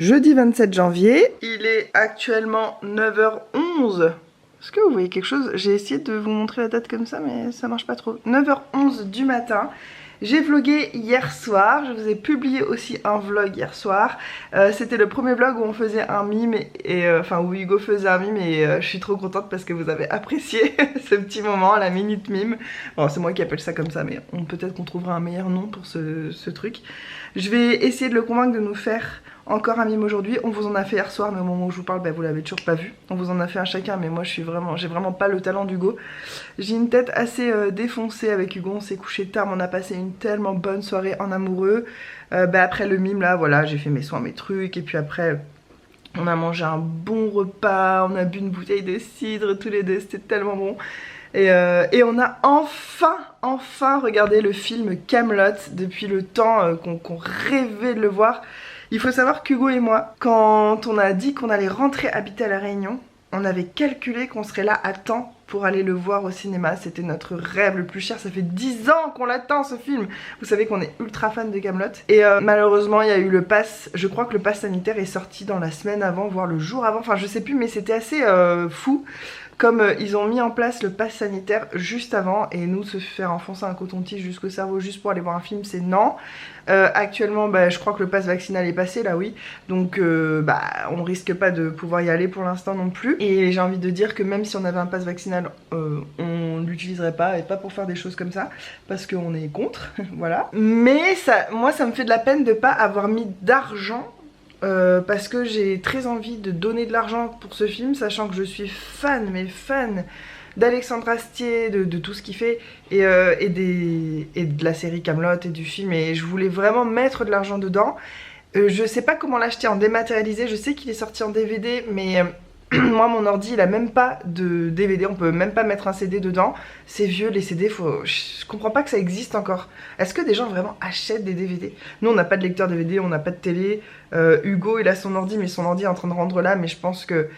Jeudi 27 janvier, il est actuellement 9h11. Est-ce que vous voyez quelque chose? J'ai essayé de vous montrer la date comme ça mais ça marche pas trop. 9h11 du matin. J'ai vlogué hier soir, je vous ai publié aussi un vlog hier soir. C'était le premier vlog où on faisait un mime, enfin où Hugo faisait un mime et je suis trop contente parce que vous avez apprécié ce petit moment, la minute mime. Bon, c'est moi qui appelle ça comme ça mais peut-être qu'on trouvera un meilleur nom pour ce truc. Je vais essayer de le convaincre de nous faire encore un mime aujourd'hui. On vous en a fait hier soir mais au moment où je vous parle, vous l'avez toujours pas vu. On vous en a fait un chacun mais moi j'ai vraiment pas le talent d'Hugo. J'ai une tête assez défoncée avec Hugo, on s'est couché tard mais on a passé une tellement bonne soirée en amoureux. Après le mime là, voilà, j'ai fait mes soins, mes trucs et puis après on a mangé un bon repas, on a bu une bouteille de cidre tous les deux, c'était tellement bon. Et on a enfin regardé le film Kaamelott depuis le temps qu'on rêvait de le voir. Il faut savoir qu'Hugo et moi, quand on a dit qu'on allait rentrer habiter à La Réunion, on avait calculé qu'on serait là à temps pour aller le voir au cinéma. C'était notre rêve le plus cher, ça fait 10 ans qu'on l'attend ce film. Vous savez qu'on est ultra fan de Kaamelott. Et malheureusement il y a eu le pass, je crois que le pass sanitaire est sorti dans la semaine avant, voire le jour avant, enfin je sais plus, mais c'était assez fou. Comme ils ont mis en place le pass sanitaire juste avant, et nous se faire enfoncer un coton-tige jusqu'au cerveau juste pour aller voir un film, c'est non. Actuellement je crois que le pass vaccinal est passé là, oui, donc on risque pas de pouvoir y aller pour l'instant non plus. Et j'ai envie de dire que même si on avait un pass vaccinal, on l'utiliserait pas, et pas pour faire des choses comme ça, parce qu'on est contre, voilà. Mais moi ça me fait de la peine de pas avoir mis d'argent. Parce que j'ai très envie de donner de l'argent pour ce film, sachant que je suis fan, mais fan d'Alexandre Astier, de tout ce qu'il fait, et de la série Kaamelott et du film, et je voulais vraiment mettre de l'argent dedans. Je sais pas comment l'acheter en dématérialisé, je sais qu'il est sorti en DVD, mais moi mon ordi il a même pas de DVD, on peut même pas mettre un CD dedans, c'est vieux les CD, je comprends pas que ça existe encore. Est-ce que des gens vraiment achètent des DVD? Nous on n'a pas de lecteur DVD, on n'a pas de télé. Hugo il a son ordi mais son ordi est en train de rendre là, mais je pense que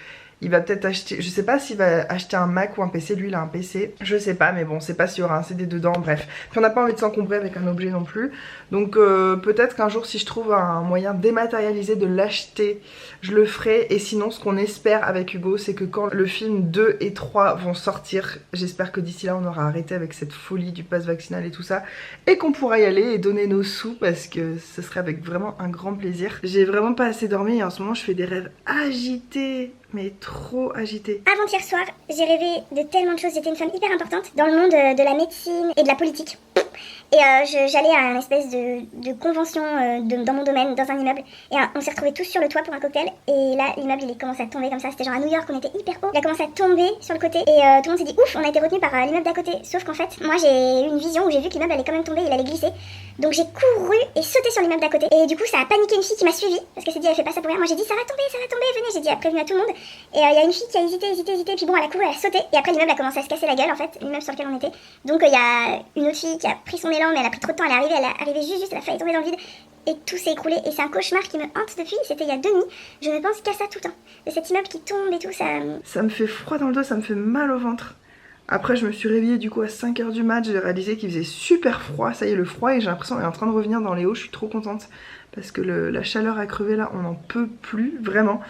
il va peut-être acheter, je sais pas s'il va acheter un Mac ou un PC, lui il a un PC, je sais pas, mais bon, c'est pas s'il y aura un CD dedans, bref. Puis on n'a pas envie de s'encombrer avec un objet non plus, donc peut-être qu'un jour si je trouve un moyen dématérialisé de l'acheter, je le ferai. Et sinon ce qu'on espère avec Hugo, c'est que quand le film 2 et 3 vont sortir, j'espère que d'ici là on aura arrêté avec cette folie du pass vaccinal et tout ça, et qu'on pourra y aller et donner nos sous, parce que ce serait avec vraiment un grand plaisir. J'ai vraiment pas assez dormi et en ce moment je fais des rêves agités, mais trop agité. Avant-hier soir, j'ai rêvé de tellement de choses. J'étais une femme hyper importante dans le monde de la médecine et de la politique. Et j'allais à une espèce de convention dans mon domaine, dans un immeuble. Et on s'est retrouvés tous sur le toit pour un cocktail. Et là, l'immeuble, il commençait à tomber comme ça. C'était genre à New York, on était hyper haut. Il a commencé à tomber sur le côté. Et tout le monde s'est dit, ouf, on a été retenu par l'immeuble d'à côté. Sauf qu'en fait, moi, j'ai eu une vision où j'ai vu que l'immeuble allait quand même tomber, il allait glisser. Donc j'ai couru et sauté sur l'immeuble d'à côté. Et du coup, ça a paniqué une fille qui m'a suivie. Parce qu'elle s'est dit, elle fait pas ça pour rien. Moi, j'ai dit, ça va tomber, venez. J'ai dit, elle a prévenu à tout le monde. Et il y a une fille qui a hésité. Puis bon, elle a couru, elle a sauté. Et après, l'immeuble a commencé à se casser la gueule, en fait, l'immeuble sur lequel on était. Donc il y a une autre fille qui a pris son élan, mais elle a pris trop de temps. Elle est arrivée juste, elle a failli tomber dans le vide. Et tout s'est écroulé. Et c'est un cauchemar qui me hante depuis. C'était il y a 2 nuits. Je ne pense qu'à ça tout le temps. De cet immeuble qui tombe et tout, ça. Ça me fait froid dans le dos, ça me fait mal au ventre. Après je me suis réveillée du coup à 5h du mat, j'ai réalisé qu'il faisait super froid, ça y est le froid, et j'ai l'impression qu'il est en train de revenir dans les hauts, je suis trop contente. Parce que la chaleur a crevé là, on n'en peut plus, vraiment.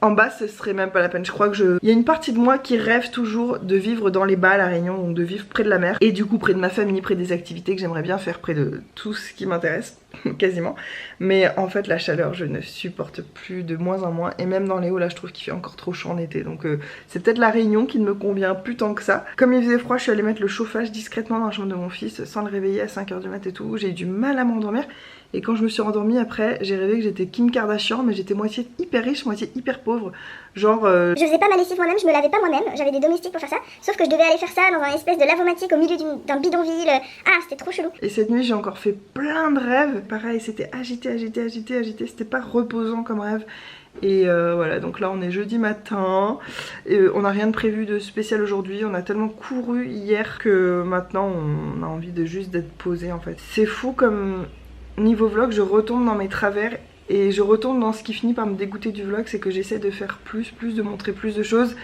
En bas ce serait même pas la peine, je crois que il y a une partie de moi qui rêve toujours de vivre dans les bas à La Réunion, donc de vivre près de la mer, et du coup près de ma famille, près des activités que j'aimerais bien faire, près de tout ce qui m'intéresse, quasiment. Mais en fait la chaleur je ne supporte plus, de moins en moins, et même dans les hauts là je trouve qu'il fait encore trop chaud en été, donc c'est peut-être La Réunion qui ne me convient plus tant que ça. Comme il faisait froid, je suis allée mettre le chauffage discrètement dans la chambre de mon fils sans le réveiller à 5h du mat et tout, j'ai eu du mal à m'endormir. Et quand je me suis rendormie après, j'ai rêvé que j'étais Kim Kardashian, mais j'étais moitié hyper riche, moitié hyper pauvre. Genre je faisais pas ma lessive moi-même, je me lavais pas moi-même, j'avais des domestiques pour faire ça. Sauf que je devais aller faire ça dans un espèce de lavomatique au milieu d'un bidonville. Ah, c'était trop chelou. Et cette nuit j'ai encore fait plein de rêves. Pareil, c'était agité, c'était pas reposant comme rêve. Et voilà, donc là on est jeudi matin, on n'a rien de prévu de spécial aujourd'hui, on a tellement couru hier que maintenant on a envie de juste d'être posé en fait. C'est fou comme niveau vlog, je retombe dans mes travers et je retombe dans ce qui finit par me dégoûter du vlog, c'est que j'essaie de faire plus, de montrer plus de choses.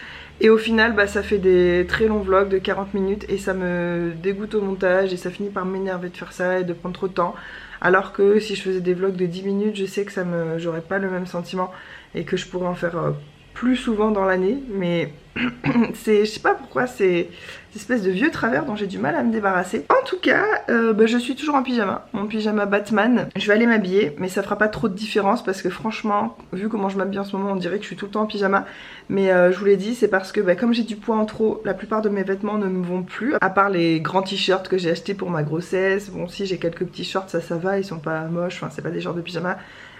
Et au final bah, ça fait des très longs vlogs de 40 minutes et ça me dégoûte au montage et ça finit par m'énerver de faire ça et de prendre trop de temps. Alors que si je faisais des vlogs de 10 minutes, je sais que j'aurais pas le même sentiment et que je pourrais en faire plus souvent dans l'année. Mais je sais pas pourquoi, c'est une espèce de vieux travers dont j'ai du mal à me débarrasser. En tout cas, bah, je suis toujours en pyjama, mon pyjama Batman. Je vais aller m'habiller, mais ça fera pas trop de différence parce que franchement, vu comment je m'habille en ce moment, on dirait que je suis tout le temps en pyjama. Mais je vous l'ai dit, c'est parce que bah, comme j'ai du poids en trop, la plupart de mes vêtements ne me vont plus. À part les grands t-shirts que j'ai achetés pour ma grossesse. Bon, si j'ai quelques petits shorts, ça va, ils sont pas moches, enfin c'est pas des genres de pyjama.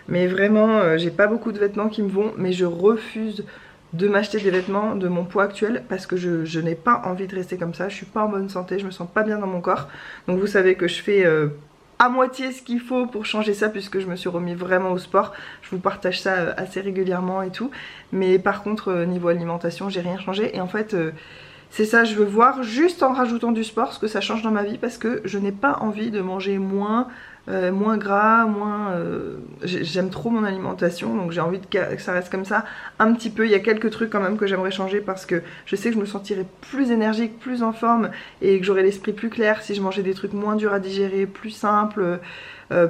Mais vraiment, j'ai pas beaucoup de vêtements qui me vont, mais je refuse de m'acheter des vêtements de mon poids actuel parce que je n'ai pas envie de rester comme ça, je suis pas en bonne santé, je me sens pas bien dans mon corps. Donc vous savez que je fais à moitié ce qu'il faut pour changer ça puisque je me suis remis vraiment au sport. Je vous partage ça assez régulièrement et tout. Mais par contre niveau alimentation j'ai rien changé et en fait c'est ça, je veux voir juste en rajoutant du sport ce que ça change dans ma vie parce que je n'ai pas envie de manger moins gras, j'aime trop mon alimentation donc j'ai envie que ça reste comme ça un petit peu. Il y a quelques trucs quand même que j'aimerais changer parce que je sais que je me sentirais plus énergique, plus en forme et que j'aurais l'esprit plus clair si je mangeais des trucs moins durs à digérer, plus simples,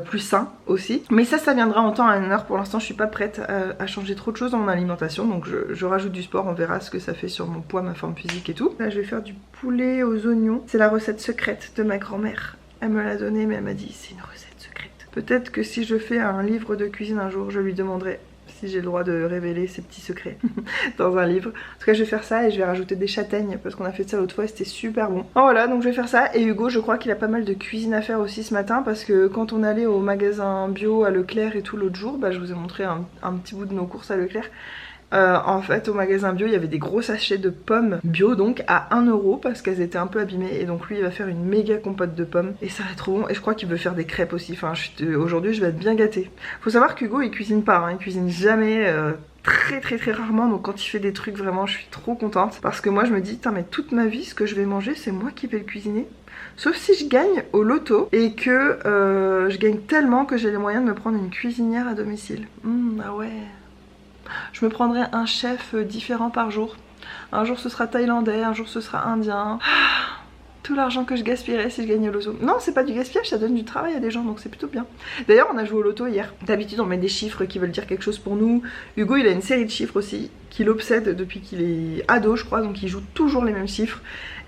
plus sains aussi. Mais ça viendra en temps et en heure. Pour l'instant je suis pas prête à changer trop de choses dans mon alimentation donc je rajoute du sport, on verra ce que ça fait sur mon poids, ma forme physique et tout. Là je vais faire du poulet aux oignons, c'est la recette secrète de ma grand-mère. Elle me l'a donnée mais elle m'a dit c'est une recette secrète. Peut-être que si je fais un livre de cuisine un jour, je lui demanderai si j'ai le droit de révéler ses petits secrets dans un livre. En tout cas je vais faire ça et je vais rajouter des châtaignes parce qu'on a fait ça l'autre fois et c'était super bon. Oh, voilà, donc je vais faire ça et Hugo je crois qu'il a pas mal de cuisine à faire aussi ce matin parce que quand on allait au magasin bio à Leclerc et tout l'autre jour, bah, je vous ai montré un petit bout de nos courses à Leclerc. En fait au magasin bio il y avait des gros sachets de pommes bio donc à 1 € parce qu'elles étaient un peu abîmées et donc lui il va faire une méga compote de pommes et ça va être trop bon et je crois qu'il veut faire des crêpes aussi. Enfin aujourd'hui je vais être bien gâtée. Faut savoir qu'Hugo il cuisine pas, hein, il cuisine jamais, très rarement donc quand il fait des trucs vraiment je suis trop contente parce que moi je me dis putain mais toute ma vie ce que je vais manger c'est moi qui vais le cuisiner. Sauf si je gagne au loto et que je gagne tellement que j'ai les moyens de me prendre une cuisinière à domicile. Ah ouais. Je me prendrai un chef différent par jour. Un jour ce sera thaïlandais, un jour ce sera indien. Tout l'argent que je gaspillerais si je gagnais au loto. Non, c'est pas du gaspillage, ça donne du travail à des gens donc c'est plutôt bien. D'ailleurs on a joué au loto hier. D'habitude on met des chiffres qui veulent dire quelque chose pour nous. Hugo il a une série de chiffres aussi qui l'obsède depuis qu'il est ado je crois, donc il joue toujours les mêmes chiffres.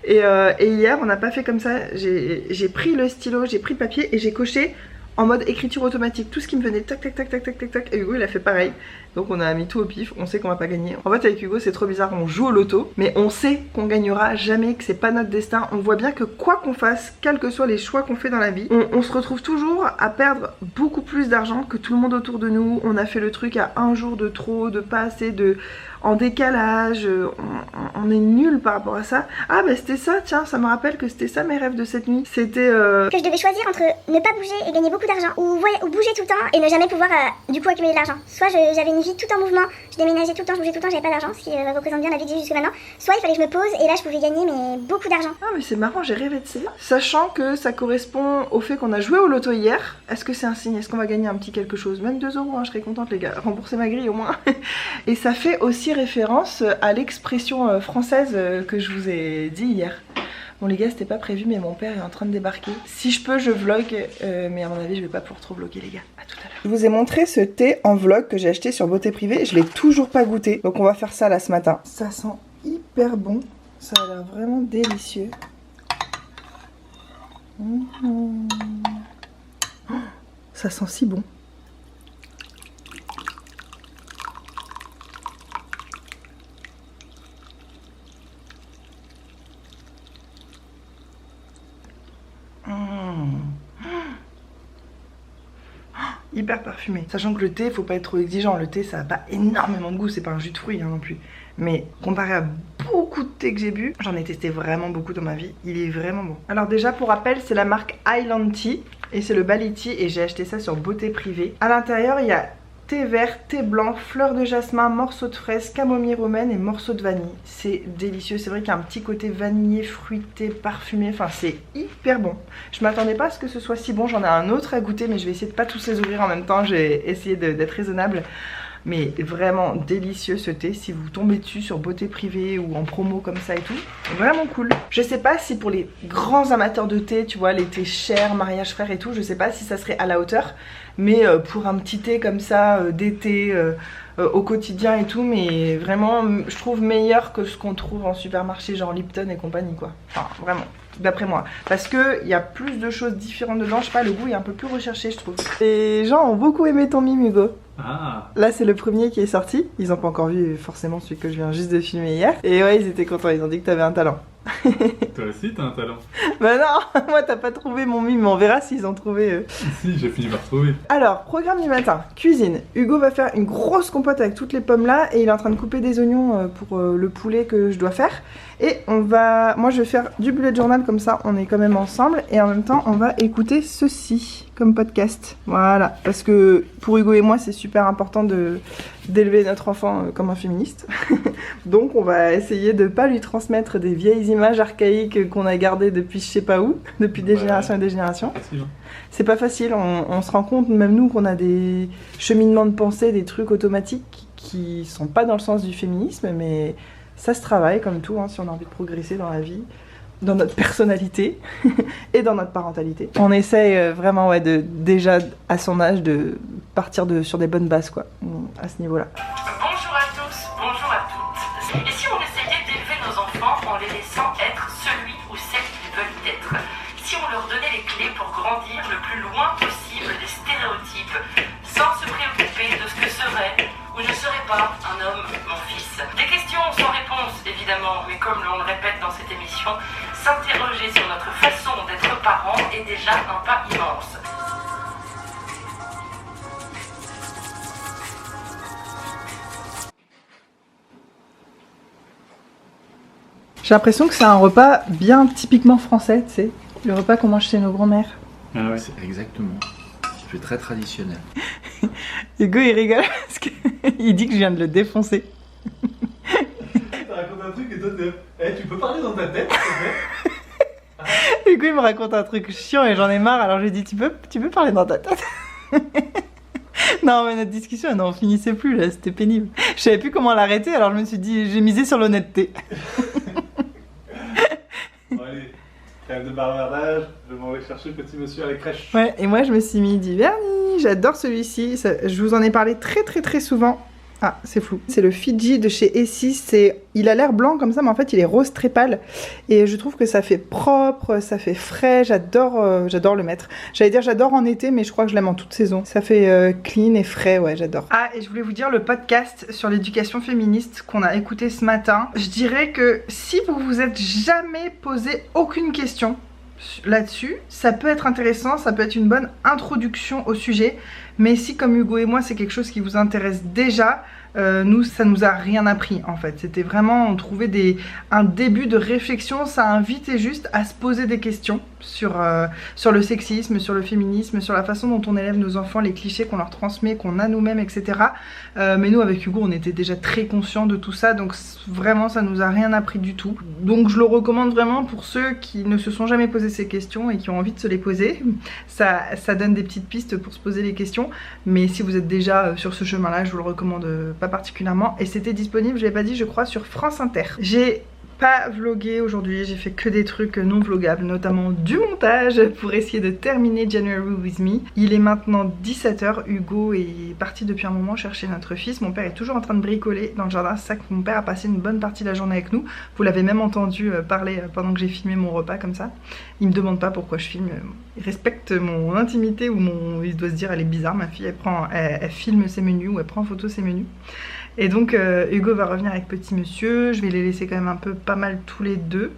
Et hier on n'a pas fait comme ça. J'ai pris le stylo, j'ai pris le papier et j'ai coché en mode écriture automatique tout ce qui me venait tac tac tac tac tac tac tac et Hugo il a fait pareil. Donc on a mis tout au pif, on sait qu'on va pas gagner. En fait avec Hugo c'est trop bizarre, on joue au loto mais on sait qu'on gagnera jamais, que c'est pas notre destin. On voit bien que quoi qu'on fasse, quels que soient les choix qu'on fait dans la vie, on se retrouve toujours à perdre beaucoup plus d'argent que tout le monde autour de nous. On a fait le truc à un jour de trop, de pas assez, en décalage, on est nul par rapport à ça. Ah bah c'était ça, tiens, ça me rappelle que c'était ça mes rêves de cette nuit. C'était que je devais choisir entre ne pas bouger et gagner beaucoup d'argent ou bouger tout le temps et ne jamais pouvoir du coup accumuler de l'argent. Soit j'avais une vie tout en mouvement, je déménageais tout le temps, je bougeais tout le temps, j'avais pas d'argent, ce qui représente bien la vie que j'ai jusque maintenant. Soit il fallait que je me pose et là je pouvais gagner mais beaucoup d'argent. Ah mais c'est marrant, j'ai rêvé de ça. Sachant que ça correspond au fait qu'on a joué au loto hier. Est-ce que c'est un signe? Est-ce qu'on va gagner un petit quelque chose? Même 2 €, hein, je serais contente les gars. Rembourser ma grille au moins. Et ça fait aussi référence à l'expression française que je vous ai dit hier. Bon les gars c'était pas prévu mais mon père est en train de débarquer. Si je peux je vlog mais à mon avis je vais pas pouvoir trop vlogger les gars. À tout à l'heure. Je vous ai montré ce thé en vlog que j'ai acheté sur Beauté Privée. Je l'ai toujours pas goûté. Donc on va faire ça là ce matin. Ça sent hyper bon. Ça a l'air vraiment délicieux. Ça sent si bon. Hyper parfumé. Sachant que le thé, faut pas être trop exigeant. Le thé, ça a pas énormément de goût. C'est pas un jus de fruits hein, non plus. Mais comparé à beaucoup de thé que j'ai bu, j'en ai testé vraiment beaucoup dans ma vie. Il est vraiment bon. Alors déjà, pour rappel, c'est la marque Highland Tea. Et c'est le Bali Tea. Et j'ai acheté ça sur Beauté Privée. À l'intérieur, il y a thé vert, thé blanc, fleurs de jasmin, morceaux de fraise, camomille romaine et morceaux de vanille. C'est délicieux, c'est vrai qu'il y a un petit côté vanillé, fruité, parfumé, enfin c'est hyper bon. Je m'attendais pas à ce que ce soit si bon, j'en ai un autre à goûter mais je vais essayer de pas tous les ouvrir en même temps, j'ai essayé d'être raisonnable. Mais vraiment délicieux ce thé si vous tombez dessus sur Beauté Privée ou en promo comme ça et tout. Vraiment cool. Je sais pas si pour les grands amateurs de thé, tu vois, les thés chers, mariage frère et tout, je sais pas si ça serait à la hauteur. Mais pour un petit thé comme ça, d'été, au quotidien et tout, mais vraiment je trouve meilleur que ce qu'on trouve en supermarché, genre Lipton et compagnie quoi. Enfin vraiment, d'après moi. Parce que il y a plus de choses différentes dedans, je sais pas, le goût est un peu plus recherché je trouve. Les gens ont beaucoup aimé ton mime Hugo. Ah. Là c'est le premier qui est sorti, ils ont pas encore vu forcément celui que je viens juste de filmer hier. Et ouais ils étaient contents, ils ont dit que t'avais un talent. Toi aussi t'as un talent. Bah non, moi t'as pas trouvé mon mime, on verra s'ils ont trouvé. Si, j'ai fini par trouver. Alors, programme du matin, cuisine. Hugo va faire une grosse compote avec toutes les pommes là et il est en train de couper des oignons pour le poulet que je dois faire. Et moi je vais faire du bullet journal comme ça, on est quand même ensemble et en même temps on va écouter ceci comme podcast. Voilà, parce que pour Hugo et moi c'est super important d'élever notre enfant comme un féministe. Donc on va essayer de pas lui transmettre des vieilles images archaïques qu'on a gardées depuis je sais pas où, depuis des générations et des générations. C'est pas facile, on se rend compte même nous qu'on a des cheminements de pensée, des trucs automatiques qui sont pas dans le sens du féminisme, mais ça se travaille comme tout, hein, si on a envie de progresser dans la vie, dans notre personnalité et dans notre parentalité. On essaye vraiment ouais, déjà à son âge de partir sur des bonnes bases quoi, à ce niveau-là. Bonjour à tous, bonjour à toutes. Et si on essayait d'élever nos enfants en les laissant être celui ou celle qu'ils veulent être? Si on leur donnait les clés pour grandir le plus loin possible des stéréotypes, sans se préoccuper de ce que serait ou ne serait pas un homme, mon fils? Des questions sans réponse, évidemment, mais comme l'on le répète dans cette émission, s'interroger sur notre façon d'être parents est déjà un pas immense. J'ai l'impression que c'est un repas bien typiquement français, tu sais, le repas qu'on mange chez nos grands-mères. Ah ouais. C'est exactement. C'est très traditionnel. Hugo il rigole parce qu'il dit que je viens de le défoncer. Tu racontes un truc et toi tu peux parler dans ta tête s'il te plaît? Hugo il me raconte un truc chiant et j'en ai marre, alors je lui dis tu peux parler dans ta tête. Non mais notre discussion elle n'en finissait plus là, c'était pénible. Je savais plus comment l'arrêter alors je me suis dit j'ai misé sur l'honnêteté. Bon allez, trêve de bavardage, je m'en vais chercher le petit monsieur à la crèche. Ouais et moi je me suis mis du vernis, j'adore celui-ci, je vous en ai parlé très souvent. Ah, c'est flou. C'est le Fiji de chez Essie. Il a l'air blanc comme ça, mais en fait, il est rose très pâle. Et je trouve que ça fait propre, ça fait frais. J'adore le mettre. J'allais dire j'adore en été, mais je crois que je l'aime en toute saison. Ça fait clean et frais, ouais, j'adore. Ah, et je voulais vous dire le podcast sur l'éducation féministe qu'on a écouté ce matin. Je dirais que si vous vous êtes jamais posé aucune question là-dessus, ça peut être intéressant, ça peut être une bonne introduction au sujet, mais si comme Hugo et moi c'est quelque chose qui vous intéresse déjà, nous ça nous a rien appris en fait, c'était vraiment, on trouvait un début de réflexion, ça invitait juste à se poser des questions sur le sexisme, sur le féminisme, sur la façon dont on élève nos enfants, les clichés qu'on leur transmet, qu'on a nous-mêmes, etc. Mais nous avec Hugo on était déjà très conscients de tout ça, donc vraiment ça nous a rien appris du tout. Donc je le recommande vraiment pour ceux qui ne se sont jamais posé ces questions et qui ont envie de se les poser. Ça donne des petites pistes pour se poser les questions, mais si vous êtes déjà sur ce chemin-là, je vous le recommande pas particulièrement. Et c'était disponible, je l'ai pas dit, je crois, sur France Inter. J'ai pas vlogué aujourd'hui, j'ai fait que des trucs non vlogables, notamment du montage pour essayer de terminer January with me. Il est maintenant 17h, Hugo est parti depuis un moment chercher notre fils, mon père est toujours en train de bricoler dans le jardin, c'est ça que mon père a passé une bonne partie de la journée avec nous. Vous l'avez même entendu parler pendant que j'ai filmé mon repas comme ça. Il me demande pas pourquoi je filme, il respecte mon intimité ou il doit se dire elle est bizarre ma fille, elle filme ses menus ou elle prend en photo ses menus. Et donc Hugo va revenir avec petit monsieur, je vais les laisser quand même pas mal tous les deux.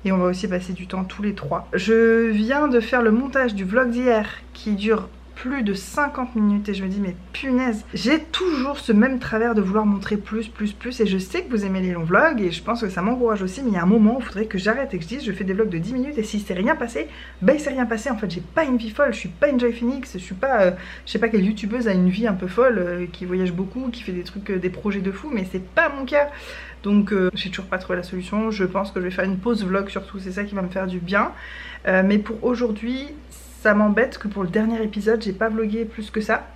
Et on va aussi passer du temps tous les trois. Je viens de faire le montage du vlog d'hier qui dure plus de 50 minutes et je me dis mais punaise, j'ai toujours ce même travers de vouloir montrer plus et je sais que vous aimez les longs vlogs et je pense que ça m'encourage aussi, mais il y a un moment où il faudrait que j'arrête et que je dise je fais des vlogs de 10 minutes et si c'est rien passé, bah il s'est rien passé. En fait j'ai pas une vie folle, je suis pas Enjoy Phoenix, je suis pas je sais pas quelle youtubeuse a une vie un peu folle, qui voyage beaucoup, qui fait des trucs, des projets de fou, mais c'est pas mon cas. Donc j'ai toujours pas trouvé la solution, je pense que je vais faire une pause vlog surtout, c'est ça qui va me faire du bien. Mais pour aujourd'hui, ça m'embête que pour le dernier épisode j'ai pas vlogué plus que ça.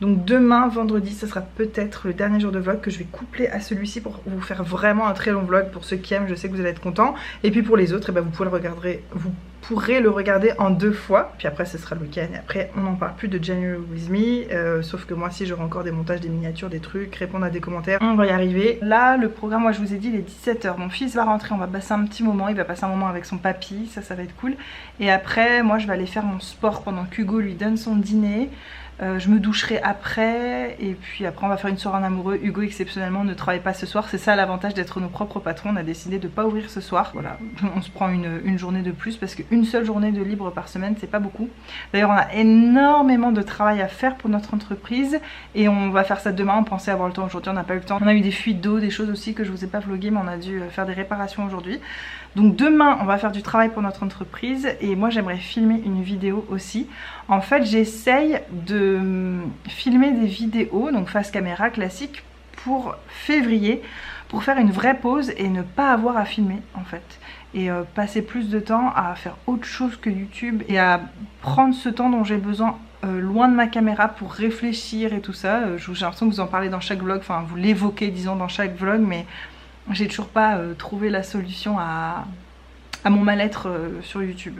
Donc demain vendredi ça sera peut-être le dernier jour de vlog que je vais coupler à celui-ci pour vous faire vraiment un très long vlog. Pour ceux qui aiment, je sais que vous allez être contents. Et puis pour les autres, vous pourrez le regarder en 2 fois. Puis après ce sera le week-end et après on n'en parle plus de January with me. Sauf que moi si j'aurai encore des montages, des miniatures, des trucs, répondre à des commentaires, on va y arriver. Là le programme, moi je vous ai dit il est 17 h. Mon fils va rentrer, on va passer un petit moment, il va passer un moment avec son papy, ça va être cool. Et après moi je vais aller faire mon sport pendant qu'Hugo lui donne son dîner. Je me doucherai après et puis après on va faire une soirée en amoureux. Hugo exceptionnellement ne travaille pas ce soir, c'est ça l'avantage d'être nos propres patrons. On a décidé de pas ouvrir ce soir, voilà, on se prend une journée de plus parce qu'une seule journée de libre par semaine c'est pas beaucoup. D'ailleurs on a énormément de travail à faire pour notre entreprise et on va faire ça demain. On pensait avoir le temps, aujourd'hui on n'a pas eu le temps. On a eu des fuites d'eau, des choses aussi que je vous ai pas vlogué, mais on a dû faire des réparations aujourd'hui. Donc demain on va faire du travail pour notre entreprise et moi j'aimerais filmer une vidéo aussi. En fait j'essaye de filmer des vidéos, donc face caméra classique, pour février, pour faire une vraie pause et ne pas avoir à filmer en fait. Et passer plus de temps à faire autre chose que YouTube et à prendre ce temps dont j'ai besoin loin de ma caméra pour réfléchir et tout ça. J'ai l'impression que vous en parlez dans chaque vlog, enfin vous l'évoquez disons dans chaque vlog, mais j'ai toujours pas trouvé la solution à mon mal-être sur YouTube.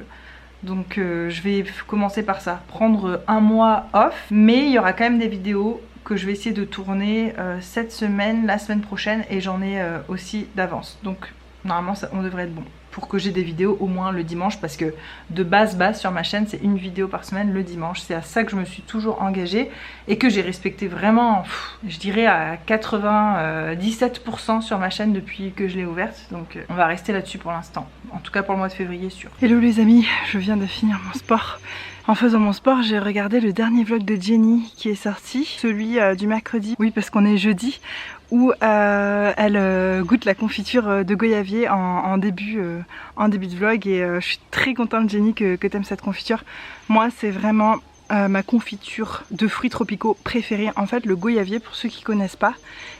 Donc je vais commencer par ça, prendre un mois off, mais il y aura quand même des vidéos que je vais essayer de tourner cette semaine, la semaine prochaine, et j'en ai aussi d'avance. Donc normalement on devrait être bon pour que j'ai des vidéos au moins le dimanche, parce que de base sur ma chaîne c'est une vidéo par semaine le dimanche. C'est à ça que je me suis toujours engagée et que j'ai respecté vraiment, je dirais à 97% sur ma chaîne depuis que je l'ai ouverte. Donc on va rester là-dessus pour l'instant, en tout cas pour le mois de février sûr. Hello les amis, je viens de finir mon sport. En faisant mon sport, j'ai regardé le dernier vlog de Jenny qui est sorti, celui du mercredi, oui parce qu'on est jeudi, où elle goûte la confiture de goyavier en début de vlog. Et je suis très contente Jenny que tu aimes cette confiture. Moi c'est vraiment ma confiture de fruits tropicaux préférée. En fait le goyavier, pour ceux qui connaissent pas,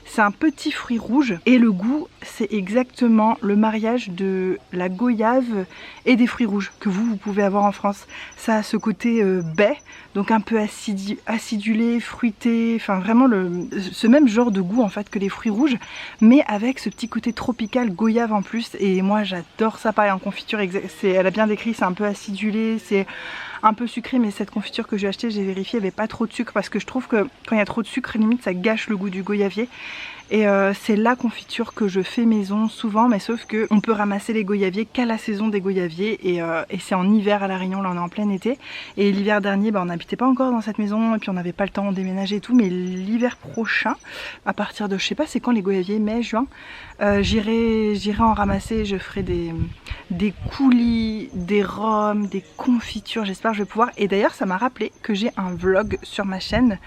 c'est un petit fruit rouge et le goût c'est exactement le mariage de la goyave et des fruits rouges que vous pouvez avoir en France. Ça a ce côté baie, donc un peu acidulé, fruité, enfin vraiment ce même genre de goût en fait que les fruits rouges, mais avec ce petit côté tropical goyave en plus. Et moi j'adore ça. Pareil en confiture, elle a bien décrit, c'est un peu acidulé, c'est un peu sucré, mais cette confiture que j'ai achetée, j'ai vérifié, il n'y avait pas trop de sucre parce que je trouve que quand il y a trop de sucre, limite ça gâche le goût du goyavier. Et c'est la confiture que je fais maison souvent, mais sauf que on peut ramasser les goyaviers qu'à la saison des goyaviers, et c'est en hiver à La Réunion, là on est en plein été. Et l'hiver dernier on n'habitait pas encore dans cette maison et puis on n'avait pas le temps de déménager et tout, mais l'hiver prochain, à partir de je sais pas c'est quand les goyaviers, mai, juin, j'irai en ramasser. Je ferai des coulis, des rhums, des confitures, j'espère que je vais pouvoir. Et d'ailleurs ça m'a rappelé que j'ai un vlog sur ma chaîne.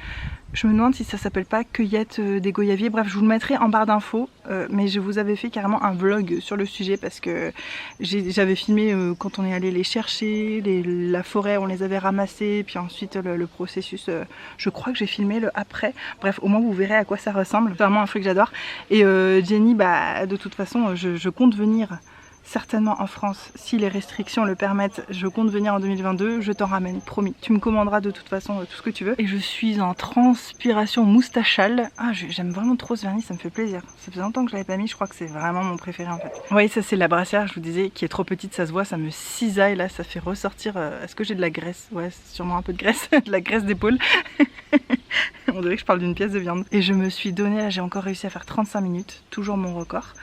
Je me demande si ça s'appelle pas cueillette des goyaviers. Bref, je vous le mettrai en barre d'infos. Mais je vous avais fait carrément un vlog sur le sujet parce que j'avais filmé quand on est allé les chercher, la forêt, on les avait ramassés, puis ensuite le processus. Je crois que j'ai filmé le après. Bref, au moins vous verrez à quoi ça ressemble. C'est vraiment un fruit que j'adore. Et Jenny, de toute façon, je compte venir. Certainement en France, si les restrictions le permettent, je compte venir en 2022, je t'en ramène, promis. Tu me commanderas de toute façon tout ce que tu veux. Et je suis en transpiration moustachale. Ah, j'aime vraiment trop ce vernis, ça me fait plaisir. Ça faisait longtemps que je l'avais pas mis, je crois que c'est vraiment mon préféré en fait. Oui, ça c'est la brassière, je vous disais, qui est trop petite, ça se voit, ça me cisaille là, ça fait ressortir... Est-ce que j'ai de la graisse? Ouais, c'est sûrement un peu de graisse, de la graisse d'épaule. On dirait que je parle d'une pièce de viande. Et je me suis donné, là j'ai encore réussi à faire 35 minutes, toujours mon record.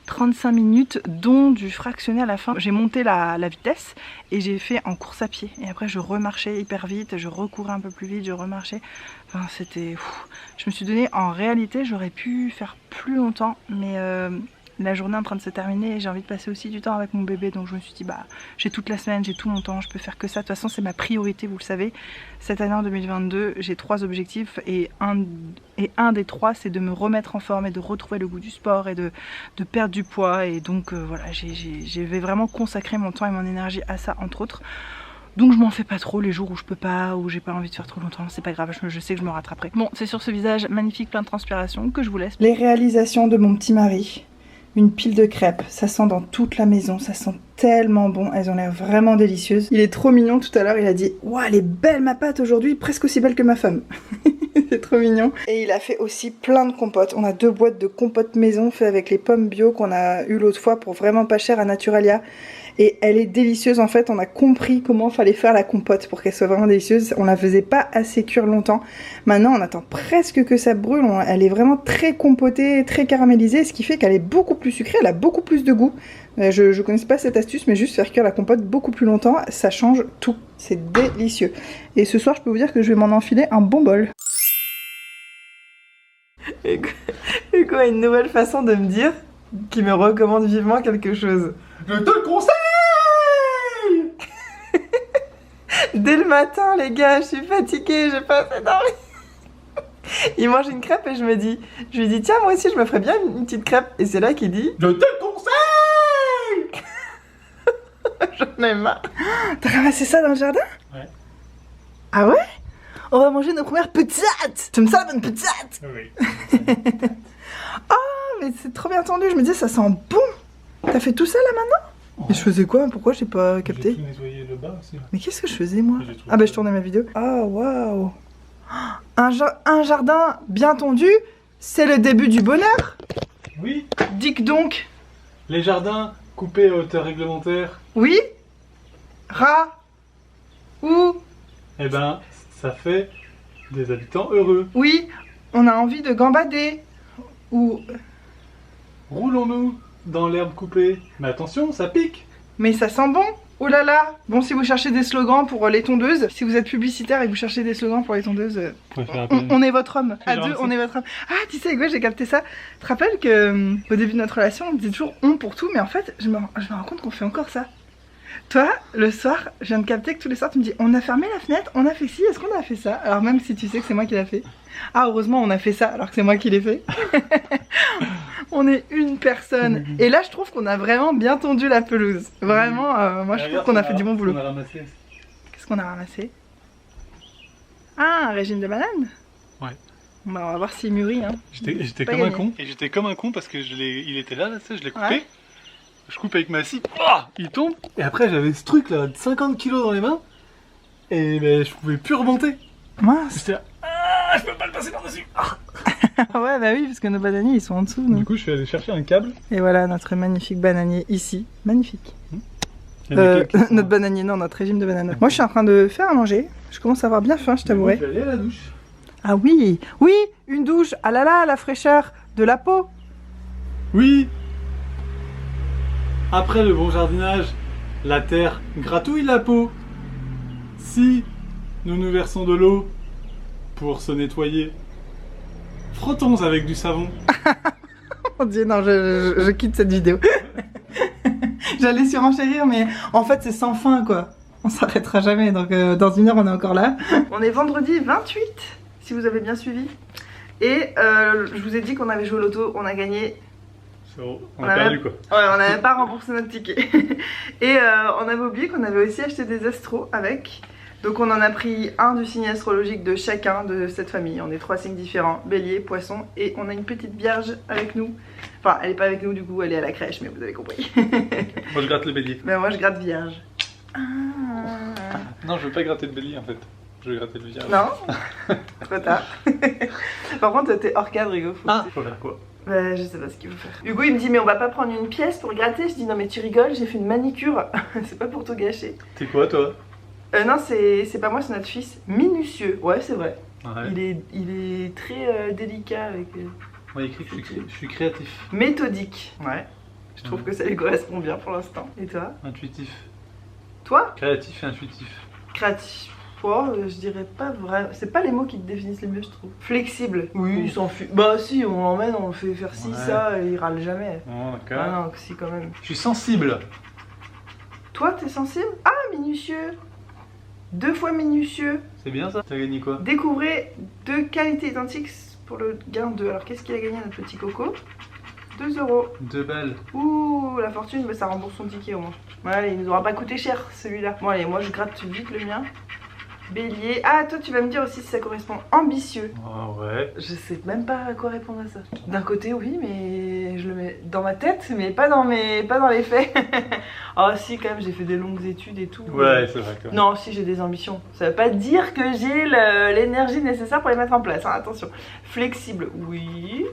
35 minutes dont du fractionné à la fin. J'ai monté la vitesse et j'ai fait en course à pied. Et après je remarchais hyper vite, je recourais un peu plus vite, je remarchais. Enfin c'était... Je me suis donné, en réalité j'aurais pu faire plus longtemps, mais la journée est en train de se terminer et j'ai envie de passer aussi du temps avec mon bébé. Donc je me suis dit j'ai toute la semaine, j'ai tout mon temps, je peux faire que ça. De toute façon c'est ma priorité, vous le savez. Cette année en 2022 j'ai 3 objectifs et un des 3 c'est de me remettre en forme et de retrouver le goût du sport et de perdre du poids. Et donc voilà, je vais vraiment consacrer mon temps et mon énergie à ça entre autres. Donc je m'en fais pas trop les jours où je peux pas, où j'ai pas envie de faire trop longtemps, c'est pas grave, je sais que je me rattraperai. Bon, c'est sur ce visage magnifique plein de transpiration que je vous laisse. Les réalisations de mon petit mari. une pile de crêpes. Ça sent dans toute la maison, ça sent tellement bon. Elles ont l'air vraiment délicieuses. Il est trop mignon tout à l'heure, il a dit « Ouah, elle est belle ma pâte aujourd'hui, presque aussi belle que ma femme. » C'est trop mignon. Et il a fait aussi plein de compotes. On a 2 boîtes de compotes maison faites avec les pommes bio qu'on a eu l'autre fois pour vraiment pas cher à Naturalia. Et elle est délicieuse en fait, on a compris comment fallait faire la compote pour qu'elle soit vraiment délicieuse. On la faisait pas assez cuire longtemps. Maintenant on attend presque que ça brûle, elle est vraiment très compotée, très caramélisée, ce qui fait qu'elle est beaucoup plus sucrée, elle a beaucoup plus de goût. Je connaissais pas cette astuce, mais juste faire cuire la compote beaucoup plus longtemps, ça change tout. C'est délicieux. Et ce soir je peux vous dire que je vais m'en enfiler un bon bol. Hugo a une nouvelle façon de me dire qui me recommande vivement quelque chose. Je te le conseille. Dès le matin, les gars, je suis fatiguée, j'ai pas assez dormi. Il mange une crêpe et je lui dis tiens, moi aussi je me ferais bien une petite crêpe. Et c'est là qu'il dit Je te le conseille. j'en ai marre. T'as ramassé ça dans le jardin? Ouais. Ah ouais? On va manger nos premières patates. Tu me sens la bonne patate? Oui. Oh, mais c'est trop bien tendu, je me dis ça sent bon. T'as fait tout ça là maintenant? Et je faisais quoi? Pourquoi j'ai pas capté? J'ai tout nettoyé le bas aussi. Mais qu'est-ce que je faisais moi? J'ai tout Ah bah fait. je tournais ma vidéo. Ah waouh! Un jardin bien tendu, c'est le début du bonheur. Oui. Dites donc. Les jardins coupés à hauteur réglementaire. Oui? Rat? Ou? Eh ben, ça fait des habitants heureux. Oui, on a envie de gambader. Ou... Roulons-nous dans l'herbe coupée. Mais attention, ça pique. Mais ça sent bon. Oh là là. Bon, si vous cherchez des slogans pour les tondeuses, si vous êtes publicitaire et que vous cherchez des slogans pour les tondeuses, on est votre homme. À deux, on est votre homme. Ah, tu sais, quoi, j'ai capté ça. Tu te rappelles que au début de notre relation, on disait toujours on pour tout, mais en fait, je me rends compte qu'on fait encore ça. Toi, le soir, je viens de capter que tous les soirs, tu me dis on a fermé la fenêtre, on a fait ci, est-ce qu'on a fait ça? Alors même si tu sais que c'est moi qui l'ai fait. Ah, heureusement, on a fait ça alors que c'est moi qui l'ai fait. On est une personne. Et là, je trouve qu'on a vraiment bien tondu la pelouse. Vraiment, moi, je trouve qu'on a fait du bon boulot. Qu'est-ce qu'on a ramassé? Ah, un régime de banane? Ouais. Bah, on va voir s'il mûrit. Hein. J'étais Pas comme un gagné. con. Et j'étais comme un con parce que il était là, ça, je l'ai coupé. Ouais. Je coupe avec ma scie, il tombe. Et après, j'avais ce truc là de 50 kilos dans les mains. Et ben, je pouvais plus remonter. Mince. J'étais là, je peux pas le passer par-dessus. Ouais, bah oui, parce que nos bananiers, ils sont en dessous. Du nous. coup, je suis allé chercher un câble. Et voilà, notre magnifique bananier ici. Magnifique. Il y en a quelques qui sont- Notre bananier, non, notre régime de banane. Moi, je suis en train de faire à manger. Je commence à avoir bien faim, je Moi, t'avouerai. je vais aller à la douche. Ah oui, oui, une douche. Ah là là, la fraîcheur de la peau. Oui. Après le bon jardinage, la terre gratouille la peau. Si nous nous versons de l'eau pour se nettoyer, frottons avec du savon. Mon Dieu, non, je quitte cette vidéo. J'allais surenchérir, mais en fait, c'est sans fin, quoi. On s'arrêtera jamais, donc dans une heure, on est encore là. On est vendredi 28, si vous avez bien suivi. Et je vous ai dit qu'on avait joué au loto, on a gagné. On a perdu quoi. Ouais, on n'avait pas remboursé notre ticket. Et on avait oublié qu'on avait aussi acheté des astros avec. Donc on en a pris un du signe astrologique de chacun de cette famille. On est 3 signes différents, bélier, poisson, et on a une petite vierge avec nous. Enfin, elle est pas avec nous du coup, elle est à la crèche, mais vous avez compris. Moi je gratte le bélier. Ben moi je gratte vierge. Ah. Non, je veux pas gratter le bélier en fait. Je veux gratter le vierge. Non, trop tard. Par contre, t'es hors cadre, Hugo. Faut faire quoi? Bah, je sais pas ce qu'il faut faire. Hugo, il me dit, mais on va pas prendre une pièce pour gratter. Je dis, non, mais tu rigoles, j'ai fait une manicure. C'est pas pour tout gâcher. T'es quoi toi? Non, c'est pas moi, c'est notre fils. Minutieux, ouais, c'est vrai. Ouais. Il est très délicat avec. Moi, il écrit que je suis créatif. Méthodique. Ouais. Je trouve que ça lui correspond bien pour l'instant. Et toi? Intuitif. Toi? Créatif et intuitif. Créatif. Oh, je dirais pas vraiment. C'est pas les mots qui te définissent le mieux, je trouve. Flexible. Oui, il s'en fout. Bah, si, on l'emmène, on le fait faire ci, Ouais. ça, et il râle jamais. Oh, d'accord. Ah non, si, quand même. Je suis sensible. Toi, t'es sensible? Ah, minutieux. 2 fois minutieux. C'est bien ça? T'as gagné quoi? Découvrez 2 qualités identiques pour le gain de. Alors, qu'est-ce qu'il a gagné, notre petit coco? 2 euros. 2 balles. Ouh, la fortune, bah, ça rembourse son ticket au moins. Ouais, allez, il nous aura pas coûté cher celui-là. Bon, allez, moi je gratte vite le mien. Bélier. Ah, toi, tu vas me dire aussi si ça correspond. Ambitieux. Ah ouais. Je sais même pas à quoi répondre à ça. D'un côté, oui, mais je le mets dans ma tête, mais pas dans les faits. Ah si, quand même, j'ai fait des longues études et tout. Ouais, c'est vrai. Quand même. Non, si j'ai des ambitions. Ça veut pas dire que j'ai l'énergie nécessaire pour les mettre en place, hein, attention. Flexible, oui.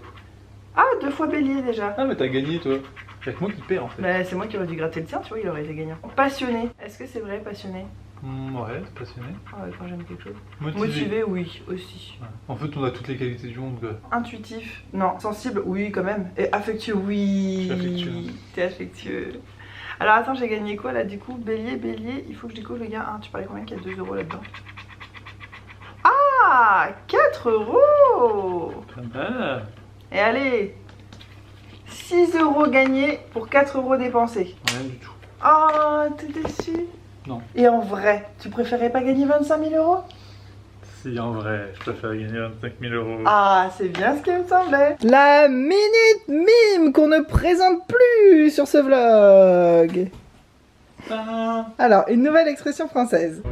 Ah, 2 fois Bélier déjà. Ah mais t'as gagné toi. Y'a que moi qui perds en fait. Bah, c'est moi qui aurais dû gratter le tien, tu vois, il aurait été gagnant. Passionné, est-ce que c'est vrai, passionné? Ouais, passionné. Ah ouais, quand j'aime quelque chose. Motivé. Motivé, oui, aussi. Ouais. En fait, on a toutes les qualités du monde. Quoi. Intuitif, non. Sensible, oui, quand même. Et affectueux, oui. Je suis affectueux. T'es affectueux. Alors attends, j'ai gagné quoi là du coup? Bélier, il faut que je découvre le gars. Ah, tu parlais combien qu'il y a 2 euros là-dedans? Ah, 4 euros. Pas mal. Et allez, 6 euros gagnés pour 4 euros dépensés. Rien du tout. Oh, t'es déçu? Non. Et en vrai, tu préférais pas gagner 25 000 euros? Si, en vrai, je préfère gagner 25 000 euros. Ah, c'est bien ce qui me semblait. La minute mime qu'on ne présente plus sur ce vlog. Ah. Alors, une nouvelle expression française.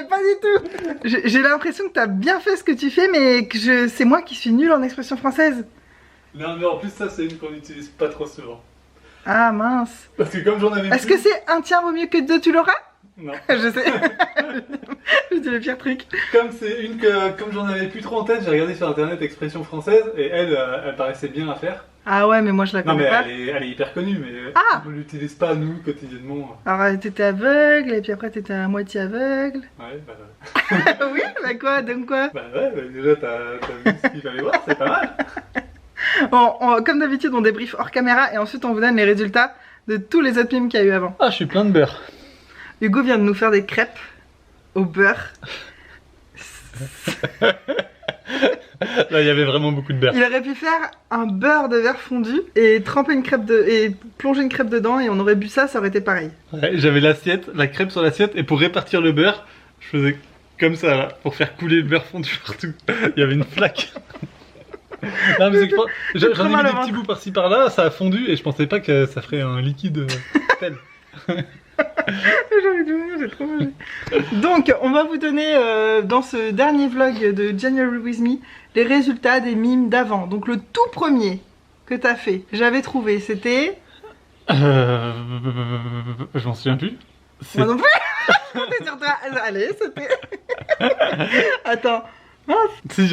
Pas du tout. J'ai l'impression que t'as bien fait ce que tu fais, mais que c'est moi qui suis nulle en expression française. Non, mais en plus, ça, c'est une qu'on n'utilise pas trop souvent. Ah mince. Parce que comme j'en avais Est-ce que c'est un tiers vaut mieux que 2, tu l'auras? Non. Je sais. Je dis le pire truc. Comme c'est une que, comme j'en avais plus trop en tête, j'ai regardé sur internet expression française et elle paraissait bien à faire. Ah ouais, mais moi je la Non, connais mais pas. elle est hyper connue, mais Ah on ne l'utilise pas nous quotidiennement. Alors t'étais aveugle, et puis après t'étais à moitié aveugle. Ouais, bah. Oui, bah quoi, donc quoi? Bah ouais, bah déjà t'as vu ce qu'il fallait voir, c'est pas mal. Bon, comme d'habitude, on débriefe hors caméra et ensuite on vous donne les résultats de tous les autres mimes qu'il y a eu avant. Ah, je suis plein de beurre. Hugo vient de nous faire des crêpes au beurre. Là, il y avait vraiment beaucoup de beurre. Il aurait pu faire un beurre de verre fondu et tremper une crêpe et plonger une crêpe dedans et on aurait bu ça, ça aurait été pareil. Ouais, j'avais l'assiette, la crêpe sur l'assiette et pour répartir le beurre, je faisais comme ça là, pour faire couler le beurre fondu partout. Il y avait une flaque. Non, mais c'est que j'en ai mis des petits bouts par-ci par-là, ça a fondu et je pensais pas que ça ferait un liquide tel. J'ai envie de mourir, j'ai trop mangé. Donc, on va vous donner dans ce dernier vlog de January With Me les résultats des mimes d'avant. Donc, le tout premier que t'as fait, j'avais trouvé, c'était. Je m'en souviens plus. Moi non plus. T'es sur toi. Allez, c'était. Attends. Si,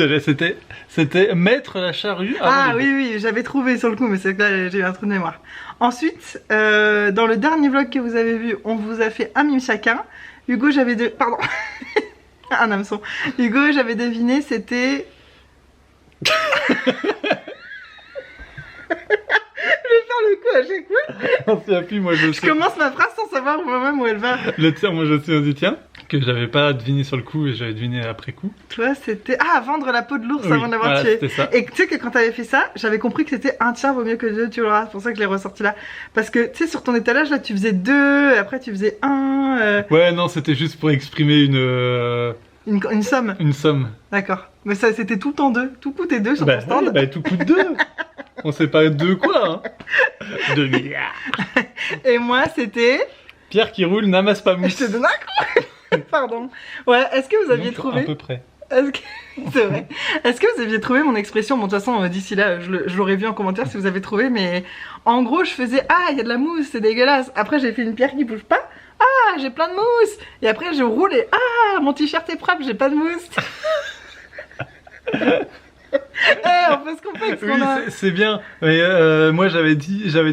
c'était mettre la charrue avant Ah les oui, oui, j'avais trouvé sur le coup, mais c'est que là j'ai eu un trou de mémoire. Ensuite, dans le dernier vlog que vous avez vu, on vous a fait un mime chacun. Hugo, Pardon. Un hameçon. Hugo, j'avais deviné, c'était. Je vais faire le coup à chaque fois. On s'y appuie, moi Je commence ma phrase sans savoir moi-même où elle va. Le tien, moi je suis dit tiens, que j'avais pas deviné sur le coup et j'avais deviné après coup. Toi, c'était. Ah, vendre la peau de l'ours Oui, avant de l'avoir voilà, tué. c'était ça. Et tu sais que quand t'avais fait ça, j'avais compris que c'était un tiers vaut mieux que 2, tu l'auras. C'est pour ça que je l'ai ressorti là. Parce que tu sais, sur ton étalage là, tu faisais 2, et après tu faisais 1. Ouais, non, c'était juste pour exprimer Une somme. une somme. D'accord. Mais ça, c'était tout le temps 2. Tout coûtait 2 sur Bah, ton stand. ouais, bah tout coûte 2. On sait pas 2 quoi, hein. 2 milliards. Et moi, c'était. Pierre qui roule n'amasse pas Je mousse. te donne un coup. Pardon. Ouais, est-ce que vous aviez Donc, trouvé. à peu près. Est-ce que... C'est vrai. Est-ce que vous aviez trouvé mon expression? Bon, de toute façon, d'ici là, je l'aurais vu en commentaire si vous avez trouvé, mais en gros, je faisais ah, il y a de la mousse, c'est dégueulasse. Après, j'ai fait une pierre qui bouge pas. Ah, j'ai plein de mousse. Et après, je roule et ah, mon t-shirt est propre, j'ai pas de mousse. On peut se comprendre ce Oui, qu'on a. c'est bien. Mais moi j'avais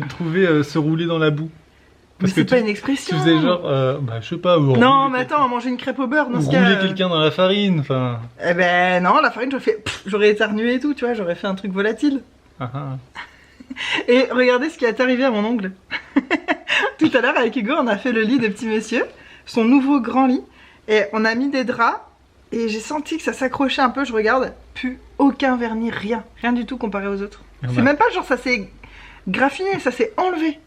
trouvé se rouler dans la boue. Mais c'est que pas tu- une expression. Tu faisais genre, bah je sais pas. Non, mais attends, manger une crêpe au beurre dans ce cas. Rouler quelqu'un dans la farine, enfin. Eh ben non, la farine, j'aurais éternué et tout, tu vois, j'aurais fait un truc volatile. Ah, ah. Et regardez ce qui est arrivé à mon ongle. Tout à l'heure avec Hugo on a fait le lit de petit monsieur, son nouveau grand lit, et on a mis des draps et j'ai senti que ça s'accrochait un peu, je regarde, plus aucun vernis, rien du tout comparé aux autres. C'est même pas genre ça s'est graffiné, ça s'est enlevé.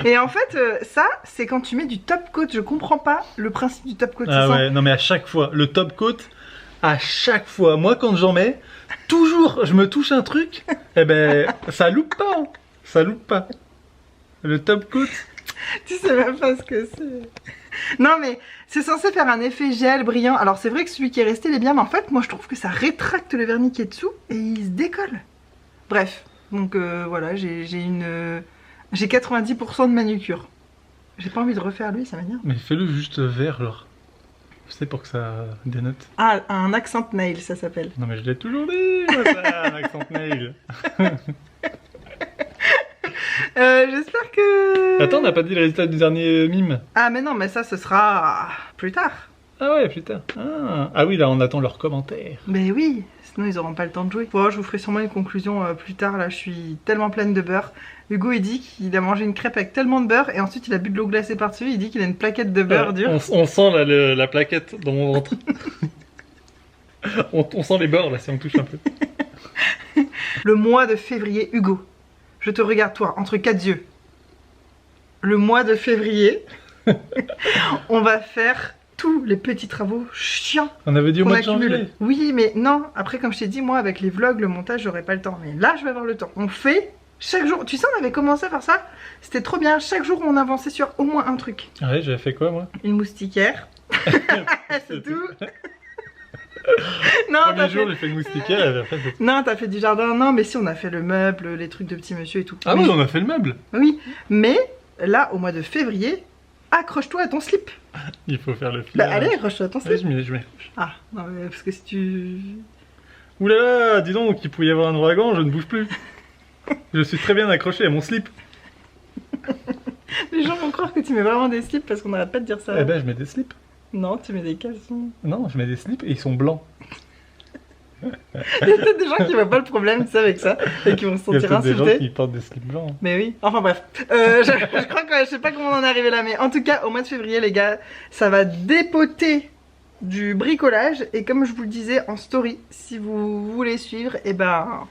Et en fait ça c'est quand tu mets du top coat, je comprends pas le principe du top coat. Ah ouais, non mais à chaque fois, le top coat, à chaque fois, moi quand j'en mets, toujours je me touche un truc, et ben ça loupe pas, ça loupe pas. Le top coat. Tu sais même pas ce que c'est. Non mais c'est censé faire un effet gel brillant. Alors c'est vrai que celui qui est resté il est bien, mais en fait moi je trouve que ça rétracte le vernis qui est dessous et il se décolle. Bref, donc voilà, j'ai 90% de manucure. J'ai pas envie de refaire lui, ça m'énerve. Mais fais-le juste vert alors. Je sais pour que ça dénote. Ah, un accent nail ça s'appelle. Non mais je l'ai toujours dit, moi, ça, un accent nail. J'espère que... Attends, on n'a pas dit le résultat du dernier mime. Ah mais non, mais ça ce sera plus tard. Ah ouais, putain. Ah oui, là on attend leurs commentaires. Mais oui, sinon ils auront pas le temps de jouer. Bon, je vous ferai sûrement une conclusion plus tard, là je suis tellement pleine de beurre. Hugo il dit qu'il a mangé une crêpe avec tellement de beurre et ensuite il a bu de l'eau glacée par-dessus, il dit qu'il a une plaquette de beurre dur. On sent là, la plaquette dans mon ventre. on sent les bords là si on touche un peu. Le mois de février, Hugo, je te regarde toi, entre quatre yeux. Le mois de février, on va faire tous les petits travaux chiants. On avait dit au mois de janvier. Oui, mais non, après comme je t'ai dit, moi avec les vlogs, le montage, j'aurai pas le temps. Mais là, je vais avoir le temps. On fait chaque jour. Tu sais, on avait commencé à faire ça. C'était trop bien. Chaque jour, on avançait sur au moins un truc. Ah ouais, j'avais fait quoi moi? Une moustiquaire. C'est tout. Non, le premier jour, j'ai fait une moustiquaire et après, non, t'as fait du jardin. Non, mais si, on a fait le meuble, les trucs de petit monsieur et tout. Ah oui, on a fait le meuble. Oui, mais là, au mois de février, accroche-toi à ton slip. Il faut faire le fil. Bah allez, accroche-toi à ton slip. Ouais, je m'y Ah, non, mais parce que si tu... Oulala, dis donc, il pouvait y avoir un ouragan, je ne bouge plus. Je suis très bien accroché à mon slip. Les gens vont croire que tu mets vraiment des slips parce qu'on n'arrête pas de dire ça. Eh ben, je mets des slips. Non, tu mets des caleçons. Non, je mets des slips et ils sont blancs. Il y a peut-être des gens qui voient pas le problème, tu sais, avec ça, et qui vont se sentir insultés. Il y a peut-être des gens qui portent des slips blancs. Mais oui, enfin bref. Je crois que je sais pas comment on en est arrivé là, mais en tout cas, au mois de février, les gars, ça va dépoter du bricolage. Et comme je vous le disais en story, si vous voulez suivre, et ben...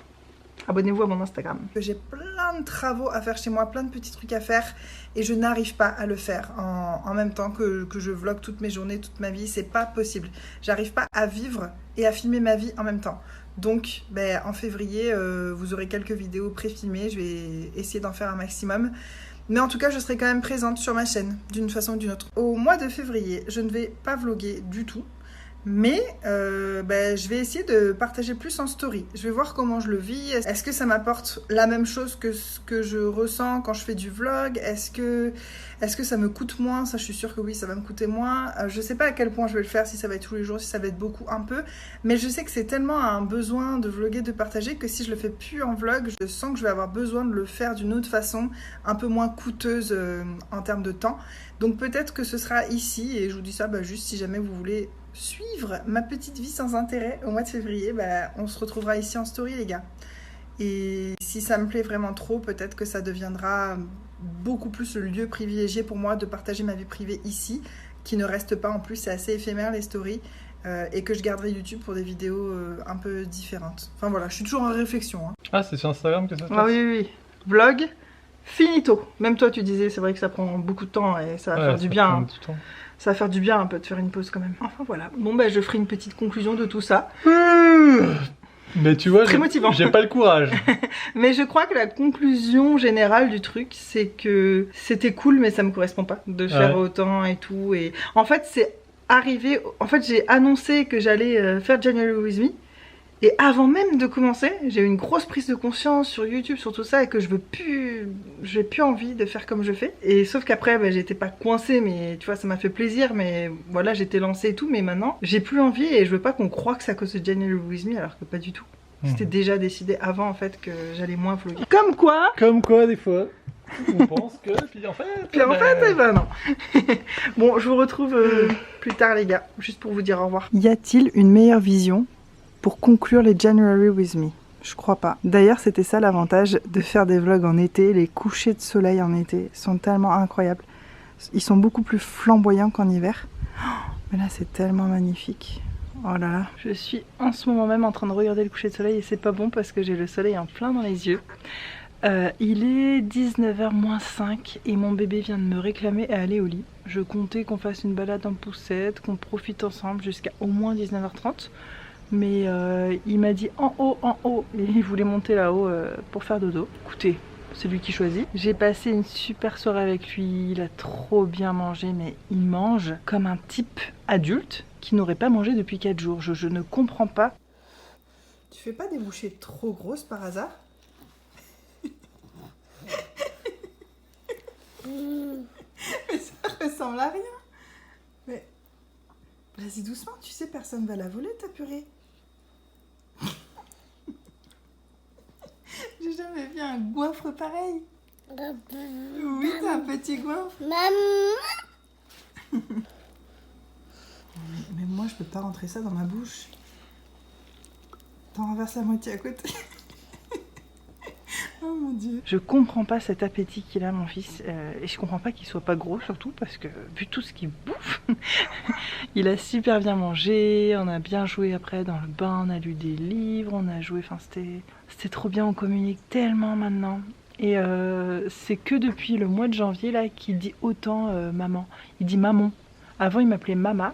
abonnez-vous à mon Instagram. J'ai plein de travaux à faire chez moi, plein de petits trucs à faire et je n'arrive pas à le faire en même temps que je vlog toutes mes journées, toute ma vie. C'est pas possible. J'arrive pas à vivre et à filmer ma vie en même temps. Donc ben, en février, vous aurez quelques vidéos pré-filmées. Je vais essayer d'en faire un maximum. Mais en tout cas, je serai quand même présente sur ma chaîne d'une façon ou d'une autre. Au mois de février, je ne vais pas vlogger du tout. Mais je vais essayer de partager plus en story. Je vais voir comment je le vis. Est-ce que ça m'apporte la même chose que ce que je ressens quand je fais du vlog? Est-ce que ça me coûte moins? Ça, je suis sûre que oui, ça va me coûter moins. Je sais pas à quel point je vais le faire, si ça va être tous les jours, si ça va être beaucoup, un peu. Mais je sais que c'est tellement un besoin de vlogger, de partager, que si je le fais plus en vlog, je sens que je vais avoir besoin de le faire d'une autre façon, un peu moins coûteuse en termes de temps. Donc peut-être que ce sera ici, et je vous dis ça juste si jamais vous voulez suivre ma petite vie sans intérêt au mois de février, on se retrouvera ici en story les gars. Et si ça me plaît vraiment trop, peut-être que ça deviendra beaucoup plus le lieu privilégié pour moi de partager ma vie privée ici, qui ne reste pas en plus, c'est assez éphémère les stories, et que je garderai YouTube pour des vidéos un peu différentes. Enfin voilà, je suis toujours en réflexion. Hein. Ah, c'est sur Instagram que ça se passe? Ah oui. Vlog, finito. Même toi tu disais, c'est vrai que ça prend beaucoup de temps et ça va faire du bien. Ça va faire du bien un peu de faire une pause quand même. Enfin voilà. Bon je ferai une petite conclusion de tout ça. Mais tu vois, très motivant. J'ai pas le courage. Mais je crois que la conclusion générale du truc, c'est que c'était cool, mais ça me correspond pas de faire autant et tout. Et en fait, c'est arrivé. En fait, j'ai annoncé que j'allais faire January with me. Et avant même de commencer, j'ai eu une grosse prise de conscience sur YouTube, sur tout ça, et que j'ai plus envie de faire comme je fais. Et sauf qu'après, j'étais pas coincée, mais tu vois, ça m'a fait plaisir, mais voilà, j'étais lancée et tout, mais maintenant, j'ai plus envie et je veux pas qu'on croie que c'est à cause de January with me, alors que pas du tout. C'était déjà décidé avant, en fait, que j'allais moins vlogger. Comme quoi, des fois, on pense que, puis en fait, non. Bon, je vous retrouve plus tard, les gars, juste pour vous dire au revoir. Y a-t-il une meilleure vision pour conclure les January with me? Je crois pas. D'ailleurs, c'était ça l'avantage de faire des vlogs en été. Les couchers de soleil en été sont tellement incroyables. Ils sont beaucoup plus flamboyants qu'en hiver. Oh, mais là, c'est tellement magnifique. Oh là là. Je suis en ce moment même en train de regarder le coucher de soleil et c'est pas bon parce que j'ai le soleil en plein dans les yeux. Il est 19h moins 5 et mon bébé vient de me réclamer à aller au lit. Je comptais qu'on fasse une balade en poussette, qu'on profite ensemble jusqu'à au moins 19h30. Mais il m'a dit en haut, et il voulait monter là-haut pour faire dodo. Écoutez, c'est lui qui choisit. J'ai passé une super soirée avec lui, il a trop bien mangé, mais il mange comme un type adulte qui n'aurait pas mangé depuis 4 jours. Je ne comprends pas. Tu fais pas des bouchées trop grosses par hasard? Mais ça ressemble à rien. Mais vas-y doucement, tu sais, personne va la voler ta purée. J'ai jamais vu un goinfre pareil. Oui, t'as un petit goinfre. Mais moi, je peux pas rentrer ça dans ma bouche. T'en renverses la moitié à côté. Oh mon dieu. Je comprends pas cet appétit qu'il a, mon fils. Et je comprends pas qu'il soit pas gros, surtout parce que vu tout ce qu'il bouffe, il a super bien mangé. On a bien joué après dans le bain, on a lu des livres, on a joué. Enfin, c'était trop bien, on communique tellement maintenant. Et c'est que depuis le mois de janvier là qu'il dit autant maman. Il dit maman. Avant, il m'appelait mama.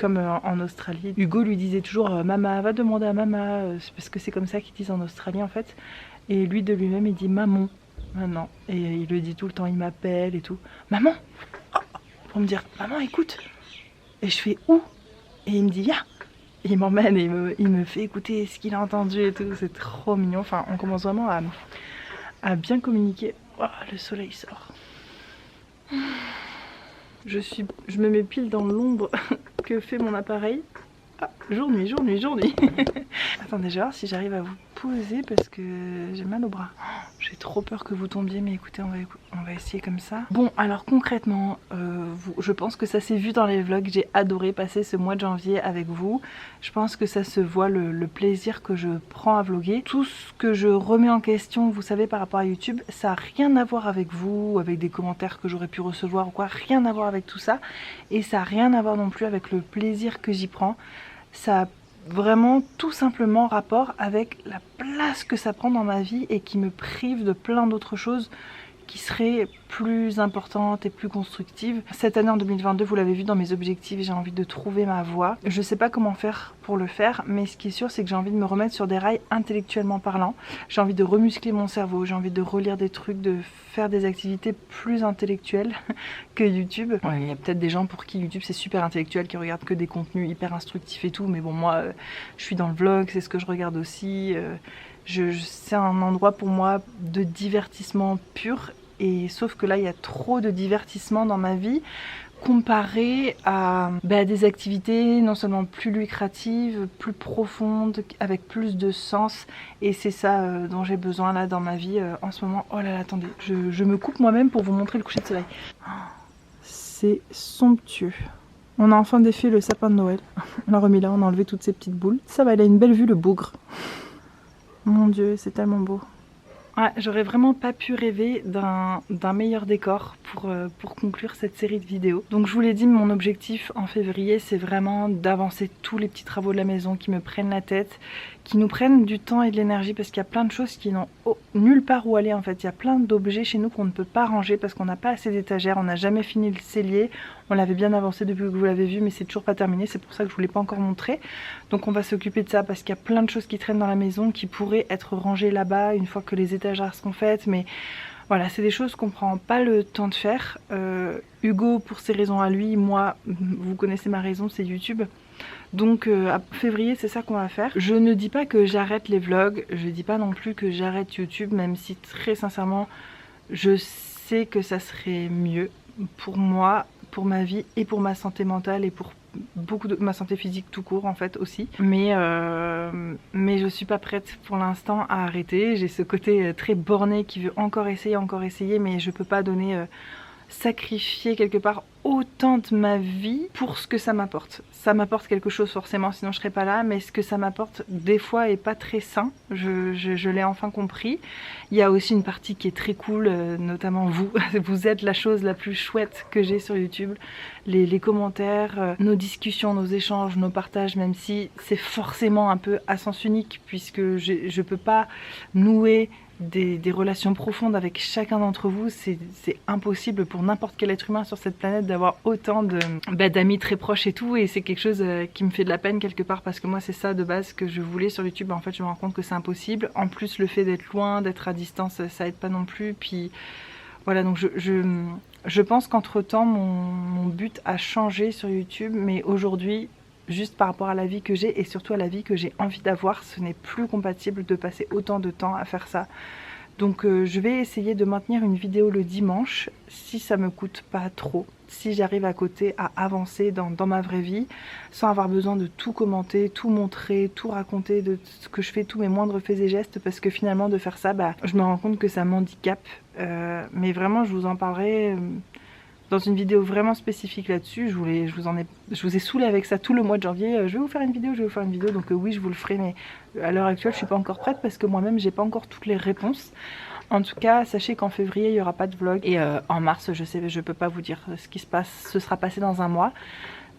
Comme en Australie. Hugo lui disait toujours Mama, va demander à Mama, parce que c'est comme ça qu'ils disent en Australie en fait. Et lui de lui-même il dit maman maintenant. Et il le dit tout le temps, il m'appelle et tout. Maman, pour me dire maman écoute. Et je fais où? Et il me dit ya. Et il m'emmène et il me fait écouter ce qu'il a entendu et tout. C'est trop mignon. Enfin on commence vraiment à bien communiquer. Oh, le soleil sort. Je me mets pile dans l'ombre que fait mon appareil. Ah, jour, nuit, jour, nuit, jour, nuit. Attendez, je vais voir si j'arrive à vous poser parce que j'ai mal au bras. Oh, j'ai trop peur que vous tombiez, mais écoutez, on va essayer comme ça. Bon, alors concrètement, je pense que ça s'est vu dans les vlogs. J'ai adoré passer ce mois de janvier avec vous. Je pense que ça se voit le plaisir que je prends à vlogger. Tout ce que je remets en question, vous savez, par rapport à YouTube, ça n'a rien à voir avec vous, avec des commentaires que j'aurais pu recevoir ou quoi. Rien à voir avec tout ça. Et ça n'a rien à voir non plus avec le plaisir que j'y prends. Ça a vraiment tout simplement rapport avec la place que ça prend dans ma vie et qui me prive de plein d'autres choses qui seraient plus importantes et plus constructives. Cette année en 2022, vous l'avez vu dans mes objectifs, j'ai envie de trouver ma voie. Je sais pas comment faire pour le faire, mais ce qui est sûr, c'est que j'ai envie de me remettre sur des rails intellectuellement parlant. J'ai envie de remuscler mon cerveau, j'ai envie de relire des trucs, de faire des activités plus intellectuelles que YouTube. Ouais, il y a peut-être des gens pour qui YouTube c'est super intellectuel, qui regardent que des contenus hyper instructifs et tout, mais bon moi, je suis dans le vlog, c'est ce que je regarde aussi. C'est un endroit pour moi de divertissement pur, et sauf que là il y a trop de divertissement dans ma vie comparé à des activités non seulement plus lucratives, plus profondes, avec plus de sens, et c'est ça dont j'ai besoin là dans ma vie en ce moment. Oh là là, attendez, je me coupe moi-même pour vous montrer le coucher de soleil. C'est somptueux. On a enfin défait le sapin de Noël. On l'a remis là, on a enlevé toutes ces petites boules. Ça va, il a une belle vue, le bougre. Mon Dieu, c'est tellement beau. Ouais, j'aurais vraiment pas pu rêver d'un meilleur décor pour conclure cette série de vidéos. Donc je vous l'ai dit, mon objectif en février, c'est vraiment d'avancer tous les petits travaux de la maison qui me prennent la tête, qui nous prennent du temps et de l'énergie, parce qu'il y a plein de choses qui n'ont nulle part où aller en fait. Il y a plein d'objets chez nous qu'on ne peut pas ranger parce qu'on n'a pas assez d'étagères, on n'a jamais fini le cellier. On l'avait bien avancé depuis que vous l'avez vu, mais c'est toujours pas terminé, c'est pour ça que je vous l'ai pas encore montré. Donc on va s'occuper de ça parce qu'il y a plein de choses qui traînent dans la maison qui pourraient être rangées là-bas une fois que les étagères seront faites, mais voilà, c'est des choses qu'on prend pas le temps de faire. Hugo, pour ses raisons à lui, moi, vous connaissez ma raison, c'est YouTube. Donc à février, c'est ça qu'on va faire. Je ne dis pas que j'arrête les vlogs, je dis pas non plus que j'arrête YouTube, même si très sincèrement, je sais que ça serait mieux pour moi, pour ma vie et pour ma santé mentale et pour beaucoup de ma santé physique tout court en fait aussi. Mais je suis pas prête pour l'instant à arrêter. J'ai ce côté très borné qui veut encore essayer, mais je peux pas donner... sacrifier quelque part autant de ma vie pour ce que ça m'apporte. Ça m'apporte quelque chose forcément, sinon je serais pas là, mais ce que ça m'apporte des fois est pas très sain, je l'ai enfin compris. Il y a aussi une partie qui est très cool, notamment vous. Vous êtes la chose la plus chouette que j'ai sur YouTube. Les commentaires, nos discussions, nos échanges, nos partages, même si c'est forcément un peu à sens unique, puisque je peux pas nouer des relations profondes avec chacun d'entre vous, c'est impossible pour n'importe quel être humain sur cette planète d'avoir autant d'amis très proches et tout, et c'est quelque chose qui me fait de la peine quelque part, parce que moi c'est ça de base que je voulais sur YouTube. En fait je me rends compte que c'est impossible, en plus le fait d'être loin, d'être à distance, ça aide pas non plus, puis voilà. Donc je pense qu'entre temps mon but a changé sur YouTube, mais aujourd'hui, juste par rapport à la vie que j'ai et surtout à la vie que j'ai envie d'avoir, ce n'est plus compatible de passer autant de temps à faire ça. Donc je vais essayer de maintenir une vidéo le dimanche si ça me coûte pas trop, si j'arrive à côté à avancer dans ma vraie vie sans avoir besoin de tout commenter, tout montrer, tout raconter de ce que je fais, tous mes moindres faits et gestes, parce que finalement de faire ça, je me rends compte que ça m'handicape. Mais vraiment je vous en parlerai dans une vidéo vraiment spécifique là-dessus. Je vous ai saoulé avec ça tout le mois de janvier. Je vais vous faire une vidéo, donc oui je vous le ferai, mais à l'heure actuelle je suis pas encore prête parce que moi-même j'ai pas encore toutes les réponses. En tout cas sachez qu'en février il y aura pas de vlog, et en mars je peux pas vous dire ce qui se passe, ce sera passé dans un mois.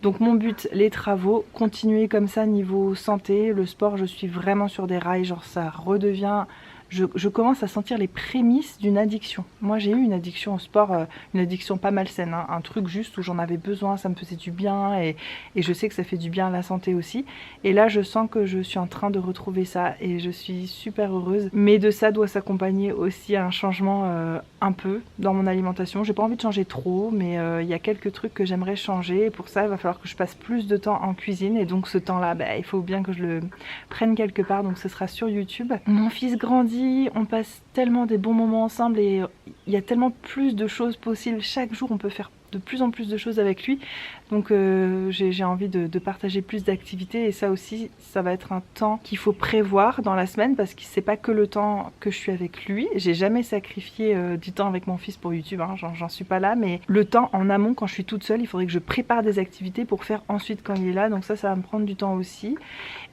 Donc mon but, les travaux, continuer comme ça niveau santé, le sport, je suis vraiment sur des rails, genre ça redevient... Je commence à sentir les prémices d'une addiction. Moi j'ai eu une addiction au sport, une addiction pas malsaine, hein, un truc juste où j'en avais besoin, ça me faisait du bien, et je sais que ça fait du bien à la santé aussi. Et là je sens que je suis en train de retrouver ça et je suis super heureuse. Mais de ça doit s'accompagner aussi un changement un peu dans mon alimentation. J'ai pas envie de changer trop, mais il y a quelques trucs que j'aimerais changer. Et pour ça il va falloir que je passe plus de temps en cuisine, et donc ce temps là il faut bien que je le prenne quelque part, donc ce sera sur YouTube. Mon fils grandit, on passe tellement des bons moments ensemble et il y a tellement plus de choses possibles. Chaque jour on peut faire de plus en plus de choses avec lui, donc j'ai envie de partager plus d'activités, et ça aussi ça va être un temps qu'il faut prévoir dans la semaine, parce que c'est pas que le temps que je suis avec lui. J'ai jamais sacrifié du temps avec mon fils pour YouTube, hein, j'en suis pas là, mais le temps en amont quand je suis toute seule, il faudrait que je prépare des activités pour faire ensuite quand il est là, donc ça va me prendre du temps aussi.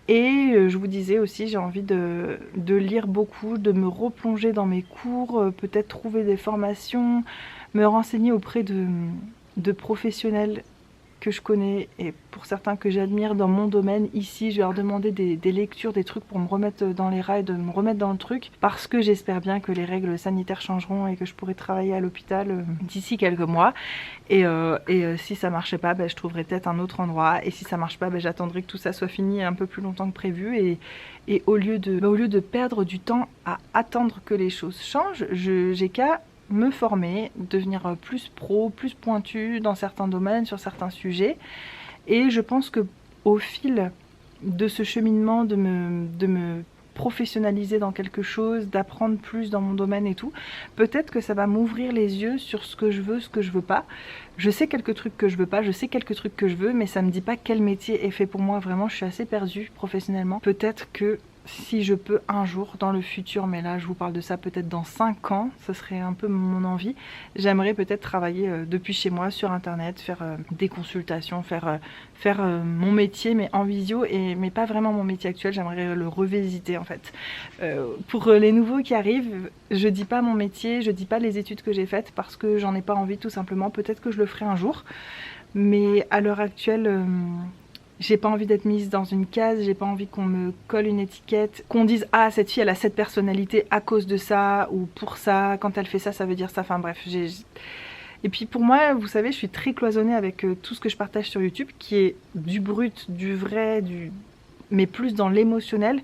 Et je vous disais aussi, j'ai envie de lire beaucoup, de me replonger dans mes cours, peut-être trouver des formations, me renseigner auprès de professionnels que je connais, et pour certains que j'admire dans mon domaine. Ici je vais leur demander des lectures, des trucs pour me remettre dans les rails, de me remettre dans le truc, parce que j'espère bien que les règles sanitaires changeront et que je pourrai travailler à l'hôpital d'ici quelques mois. Et si ça marchait pas, je trouverai peut-être un autre endroit, et si ça marche pas, j'attendrai que tout ça soit fini un peu plus longtemps que prévu, et au lieu de perdre du temps à attendre que les choses changent, j'ai qu'à me former, devenir plus pro, plus pointu dans certains domaines, sur certains sujets. Et je pense que au fil de ce cheminement, de me professionnaliser dans quelque chose, d'apprendre plus dans mon domaine et tout, peut-être que ça va m'ouvrir les yeux sur ce que je veux, ce que je veux pas. Je sais quelques trucs que je veux pas, je sais quelques trucs que je veux, mais ça me dit pas quel métier est fait pour moi. Vraiment je suis assez perdue professionnellement. Peut-être que si je peux un jour dans le futur, mais là je vous parle de ça peut-être dans 5 ans, ce serait un peu mon envie, j'aimerais peut-être travailler depuis chez moi sur internet, faire des consultations, faire mon métier mais en visio, mais pas vraiment mon métier actuel, j'aimerais le revisiter en fait. Pour les nouveaux qui arrivent, je dis pas mon métier, je dis pas les études que j'ai faites parce que j'en ai pas envie tout simplement, peut-être que je le ferai un jour, mais à l'heure actuelle j'ai pas envie d'être mise dans une case, j'ai pas envie qu'on me colle une étiquette, qu'on dise ah cette fille elle a cette personnalité à cause de ça, ou pour ça, quand elle fait ça ça veut dire ça, enfin bref. Et puis pour moi, vous savez, je suis très cloisonnée avec tout ce que je partage sur YouTube, qui est du brut, du vrai, mais plus dans l'émotionnel.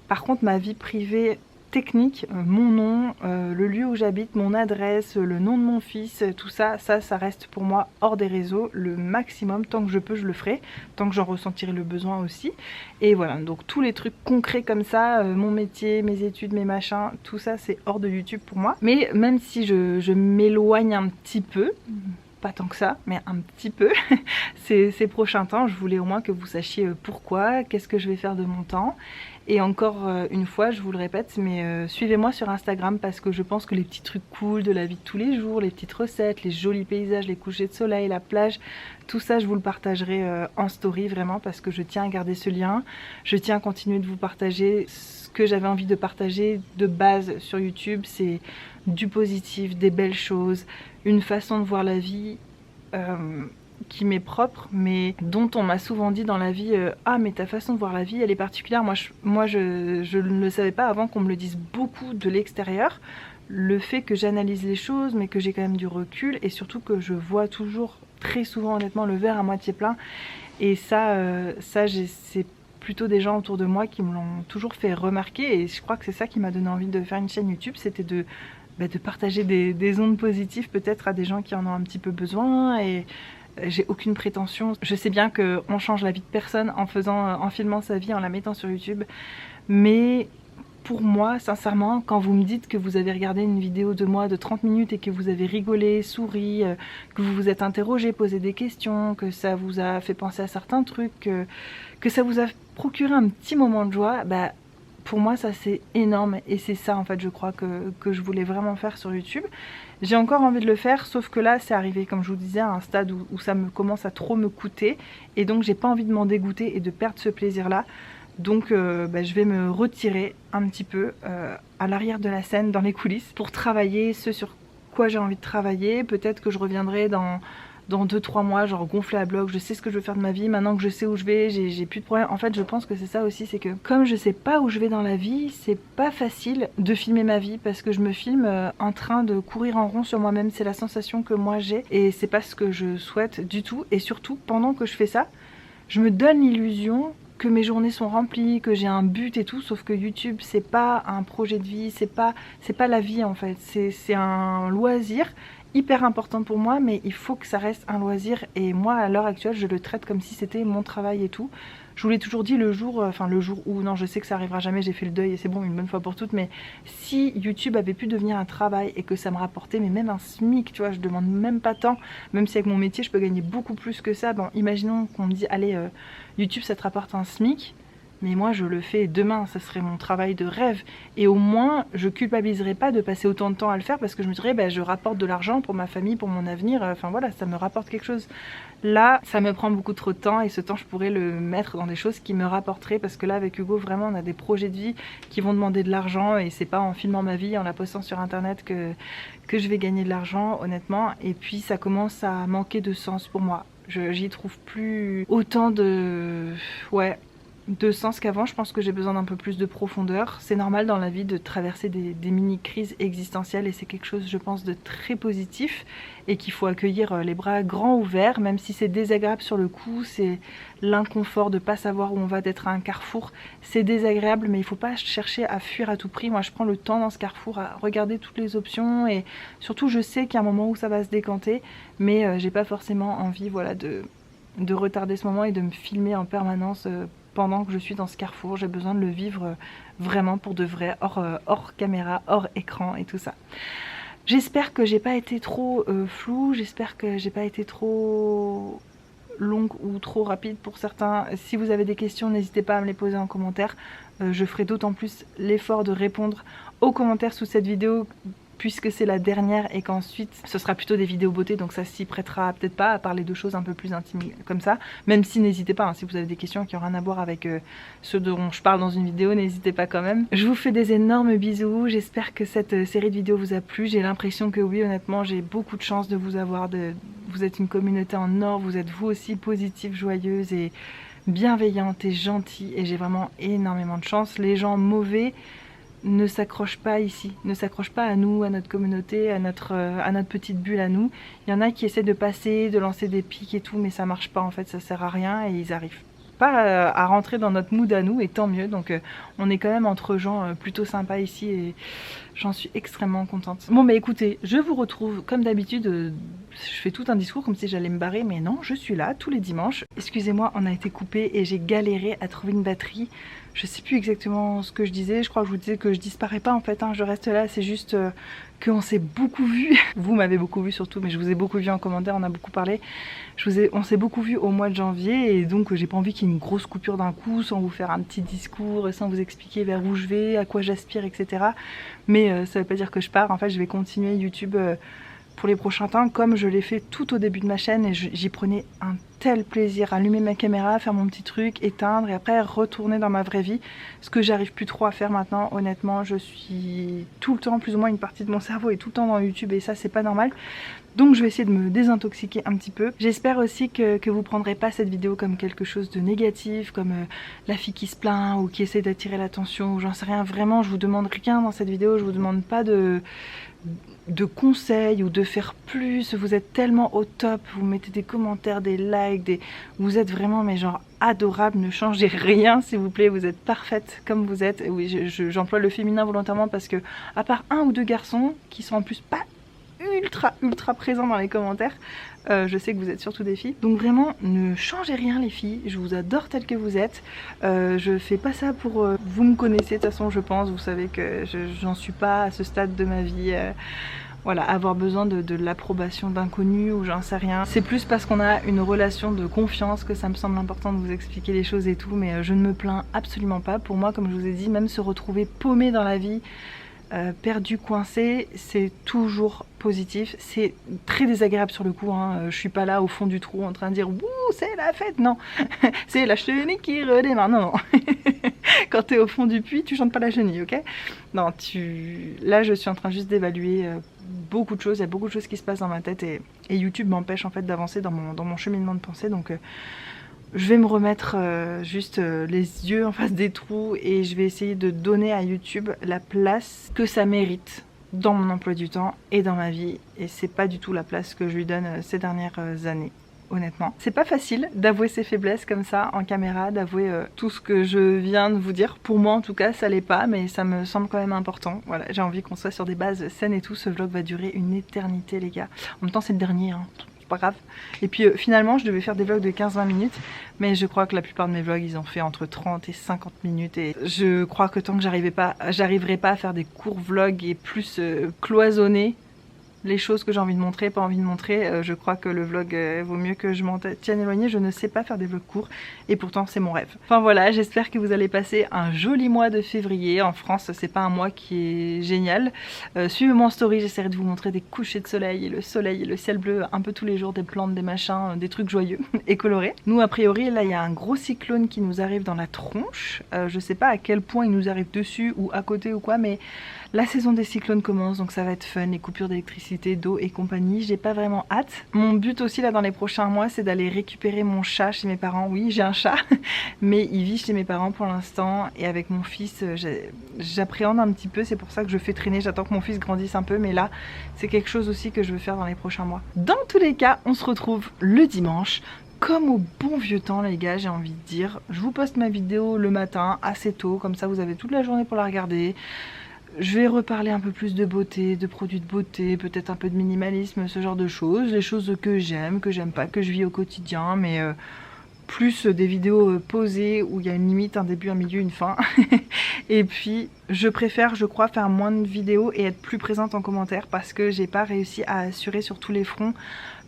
Par contre ma vie privée technique, mon nom, le lieu où j'habite, mon adresse, le nom de mon fils, tout ça reste pour moi hors des réseaux. Le maximum, tant que je peux je le ferai, tant que j'en ressentirai le besoin aussi. Et voilà, donc tous les trucs concrets comme ça, mon métier, mes études, mes machins, tout ça c'est hors de YouTube pour moi. Mais même si je m'éloigne un petit peu, pas tant que ça, mais un petit peu, ces prochains temps, je voulais au moins que vous sachiez pourquoi, qu'est-ce que je vais faire de mon temps. Et encore une fois, je vous le répète, mais suivez-moi sur Instagram parce que je pense que les petits trucs cool de la vie de tous les jours, les petites recettes, les jolis paysages, les couchers de soleil, la plage, tout ça je vous le partagerai en story vraiment parce que je tiens à garder ce lien. Je tiens à continuer de vous partager ce que j'avais envie de partager de base sur YouTube, c'est du positif, des belles choses, une façon de voir la vie qui m'est propre, mais dont on m'a souvent dit dans la vie ah mais ta façon de voir la vie elle est particulière. Moi je ne le savais pas avant qu'on me le dise beaucoup de l'extérieur, le fait que j'analyse les choses mais que j'ai quand même du recul et surtout que je vois toujours très souvent honnêtement le verre à moitié plein et ça c'est plutôt des gens autour de moi qui me l'ont toujours fait remarquer et je crois que c'est ça qui m'a donné envie de faire une chaîne YouTube, c'était de partager des ondes positives peut-être à des gens qui en ont un petit peu besoin et j'ai aucune prétention. Je sais bien qu'on change la vie de personne en filmant sa vie, en la mettant sur YouTube. Mais pour moi, sincèrement, quand vous me dites que vous avez regardé une vidéo de moi de 30 minutes et que vous avez rigolé, souri, que vous vous êtes interrogé, posé des questions, que ça vous a fait penser à certains trucs, que ça vous a procuré un petit moment de joie, pour moi ça c'est énorme et c'est ça en fait je crois que je voulais vraiment faire sur YouTube. J'ai encore envie de le faire sauf que là c'est arrivé comme je vous disais à un stade où ça me commence à trop me coûter et donc j'ai pas envie de m'en dégoûter et de perdre ce plaisir là. Donc je vais me retirer un petit peu à l'arrière de la scène, dans les coulisses, pour travailler ce sur quoi j'ai envie de travailler. Peut-être que je reviendrai dans 2-3 mois, genre gonfler à bloc, je sais ce que je veux faire de ma vie, maintenant que je sais où je vais, j'ai plus de problème. En fait je pense que c'est ça aussi, c'est que comme je sais pas où je vais dans la vie, c'est pas facile de filmer ma vie parce que je me filme en train de courir en rond sur moi-même, c'est la sensation que moi j'ai et c'est pas ce que je souhaite du tout. Et surtout pendant que je fais ça, je me donne l'illusion que mes journées sont remplies, que j'ai un but et tout, sauf que YouTube c'est pas un projet de vie, c'est pas la vie en fait, c'est un loisir hyper important pour moi mais il faut que ça reste un loisir et moi à l'heure actuelle je le traite comme si c'était mon travail et tout. Je vous l'ai toujours dit le jour où, non je sais que ça arrivera jamais, j'ai fait le deuil et c'est bon une bonne fois pour toutes, mais si YouTube avait pu devenir un travail et que ça me rapportait mais même un SMIC, tu vois, je demande même pas tant, même si avec mon métier je peux gagner beaucoup plus que ça, bon imaginons qu'on me dit allez YouTube ça te rapporte un SMIC, mais moi je le fais demain, ça serait mon travail de rêve et au moins je culpabiliserais pas de passer autant de temps à le faire parce que je me dirais je rapporte de l'argent pour ma famille, pour mon avenir, enfin voilà ça me rapporte quelque chose. Là ça me prend beaucoup trop de temps et ce temps je pourrais le mettre dans des choses qui me rapporteraient parce que là avec Hugo vraiment on a des projets de vie qui vont demander de l'argent et c'est pas en filmant ma vie, en la postant sur internet que je vais gagner de l'argent honnêtement et puis ça commence à manquer de sens pour moi. J'y trouve plus autant de sens qu'avant, je pense que j'ai besoin d'un peu plus de profondeur. C'est normal dans la vie de traverser des mini-crises existentielles et c'est quelque chose je pense de très positif et qu'il faut accueillir les bras grands ouverts même si c'est désagréable sur le coup, c'est l'inconfort de pas savoir où on va, d'être à un carrefour, c'est désagréable mais il faut pas chercher à fuir à tout prix. Moi je prends le temps dans ce carrefour à regarder toutes les options et surtout je sais qu'il y a un moment où ça va se décanter mais j'ai pas forcément envie voilà, de retarder ce moment et de me filmer en permanence pendant que je suis dans ce carrefour. J'ai besoin de le vivre vraiment pour de vrai, hors caméra, hors écran et tout ça. J'espère que j'ai pas été trop floue, j'espère que j'ai pas été trop longue ou trop rapide pour certains. Si vous avez des questions, n'hésitez pas à me les poser en commentaire. Je ferai d'autant plus l'effort de répondre aux commentaires sous cette vidéo puisque c'est la dernière et qu'ensuite ce sera plutôt des vidéos beauté, donc ça s'y prêtera peut-être pas à parler de choses un peu plus intimes comme ça, même si n'hésitez pas, hein, si vous avez des questions qui n'ont rien à voir avec ce dont je parle dans une vidéo, n'hésitez pas quand même. Je vous fais des énormes bisous, j'espère que cette série de vidéos vous a plu, j'ai l'impression que oui, honnêtement j'ai beaucoup de chance de vous avoir, vous êtes une communauté en or, vous êtes vous aussi positive, joyeuse et bienveillante et gentille et j'ai vraiment énormément de chance. Les gens mauvais ne s'accroche pas ici, ne s'accroche pas à nous, à notre communauté, à notre petite bulle à nous. Il y en a qui essaient de passer, de lancer des pics et tout, mais ça marche pas en fait, ça sert à rien et ils arrivent pas à rentrer dans notre mood à nous et tant mieux. Donc on est quand même entre gens plutôt sympas ici et j'en suis extrêmement contente. Bon bah écoutez, je vous retrouve comme d'habitude, je fais tout un discours comme si j'allais me barrer mais non, je suis là tous les dimanches. Excusez-moi, on a été coupé et j'ai galéré à trouver une batterie. Je sais plus exactement ce que je disais, je crois que je vous disais que je disparais pas en fait, hein, je reste là, c'est juste qu'on s'est beaucoup vu. Vous m'avez beaucoup vu surtout, mais je vous ai beaucoup vu en commentaire, on a beaucoup parlé. On s'est beaucoup vu au mois de janvier et donc j'ai pas envie qu'il y ait une grosse coupure d'un coup sans vous faire un petit discours, sans vous expliquer vers où je vais, à quoi j'aspire, etc. Mais ça veut pas dire que je pars, en fait je vais continuer YouTube pour les prochains temps comme je l'ai fait tout au début de ma chaîne et j'y prenais un tel plaisir, allumer ma caméra, faire mon petit truc, éteindre et après retourner dans ma vraie vie, ce que j'arrive plus trop à faire maintenant. Honnêtement, je suis tout le temps, plus ou moins une partie de mon cerveau est tout le temps dans YouTube et ça c'est pas normal. Donc je vais essayer de me désintoxiquer un petit peu. J'espère aussi que vous prendrez pas cette vidéo comme quelque chose de négatif, comme la fille qui se plaint ou qui essaie d'attirer l'attention ou j'en sais rien. Vraiment, je vous demande rien dans cette vidéo, je vous demande pas de conseils ou de faire plus. Vous êtes tellement au top, vous mettez des commentaires, des likes, vous êtes vraiment mais genre adorable, ne changez rien s'il vous plaît, vous êtes parfaite comme vous êtes. Et oui, j'emploie le féminin volontairement parce que à part un ou deux garçons qui sont en plus pas ultra présents dans les commentaires, je sais que vous êtes surtout des filles, donc vraiment ne changez rien les filles, je vous adore telle que vous êtes. Je fais pas ça pour vous me connaissez de toute façon, je pense, vous savez que j'en suis pas à ce stade de ma vie, voilà, avoir besoin de l'approbation d'inconnus ou j'en sais rien. C'est plus parce qu'on a une relation de confiance que ça me semble important de vous expliquer les choses et tout, mais je ne me plains absolument pas. Pour moi, comme je vous ai dit, même se retrouver paumé dans la vie, perdu, coincé, c'est toujours positif. C'est très désagréable sur le coup, hein. Je suis pas là au fond du trou en train de dire wouh c'est la fête, non. C'est la chenille qui redémarre, non. Quand t'es au fond du puits, tu chantes pas la chenille, ok? Non, là je suis en train juste d'évaluer beaucoup de choses, il y a beaucoup de choses qui se passent dans ma tête et YouTube m'empêche en fait d'avancer dans mon cheminement de pensée, donc je vais me remettre juste les yeux en face des trous et je vais essayer de donner à YouTube la place que ça mérite dans mon emploi du temps et dans ma vie. Et c'est pas du tout la place que je lui donne ces dernières années, honnêtement. C'est pas facile d'avouer ses faiblesses comme ça en caméra, d'avouer tout ce que je viens de vous dire. Pour moi en tout cas ça l'est pas, mais ça me semble quand même important. Voilà, j'ai envie qu'on soit sur des bases saines et tout. Ce vlog va durer une éternité les gars. En même temps c'est le dernier, hein. Pas grave. Et puis finalement je devais faire des vlogs de 15-20 minutes mais je crois que la plupart de mes vlogs ils ont fait entre 30 et 50 minutes et je crois que tant que j'arriverai pas à faire des courts vlogs et plus cloisonnés les choses que j'ai envie de montrer, pas envie de montrer, je crois que le vlog vaut mieux que je m'en tienne éloignée. Je ne sais pas faire des vlogs courts et pourtant c'est mon rêve. Enfin voilà, j'espère que vous allez passer un joli mois de février. En France c'est pas un mois qui est génial. Suivez-moi en story, j'essaierai de vous montrer des couchers de soleil et le ciel bleu un peu tous les jours, des plantes, des machins, des trucs joyeux et colorés. Nous a priori là il y a un gros cyclone qui nous arrive dans la tronche. Je sais pas à quel point il nous arrive dessus ou à côté ou quoi, mais la saison des cyclones commence donc ça va être fun, les coupures d'électricité, d'eau et compagnie. J'ai pas vraiment hâte. Mon but aussi là dans les prochains mois c'est d'aller récupérer mon chat chez mes parents. Oui j'ai un chat mais il vit chez mes parents pour l'instant et avec mon fils j'appréhende un petit peu, c'est pour ça que je fais traîner, j'attends que mon fils grandisse un peu, mais là c'est quelque chose aussi que je veux faire dans les prochains mois. Dans tous les cas on se retrouve le dimanche. Comme au bon vieux temps les gars, j'ai envie de dire, je vous poste ma vidéo le matin assez tôt, comme ça vous avez toute la journée pour la regarder. Je vais reparler un peu plus de beauté, de produits de beauté, peut-être un peu de minimalisme, ce genre de choses. Les choses que j'aime pas, que je vis au quotidien, mais plus des vidéos posées où il y a une limite, un début, un milieu, une fin. Et puis je préfère, je crois, faire moins de vidéos et être plus présente en commentaire parce que j'ai pas réussi à assurer sur tous les fronts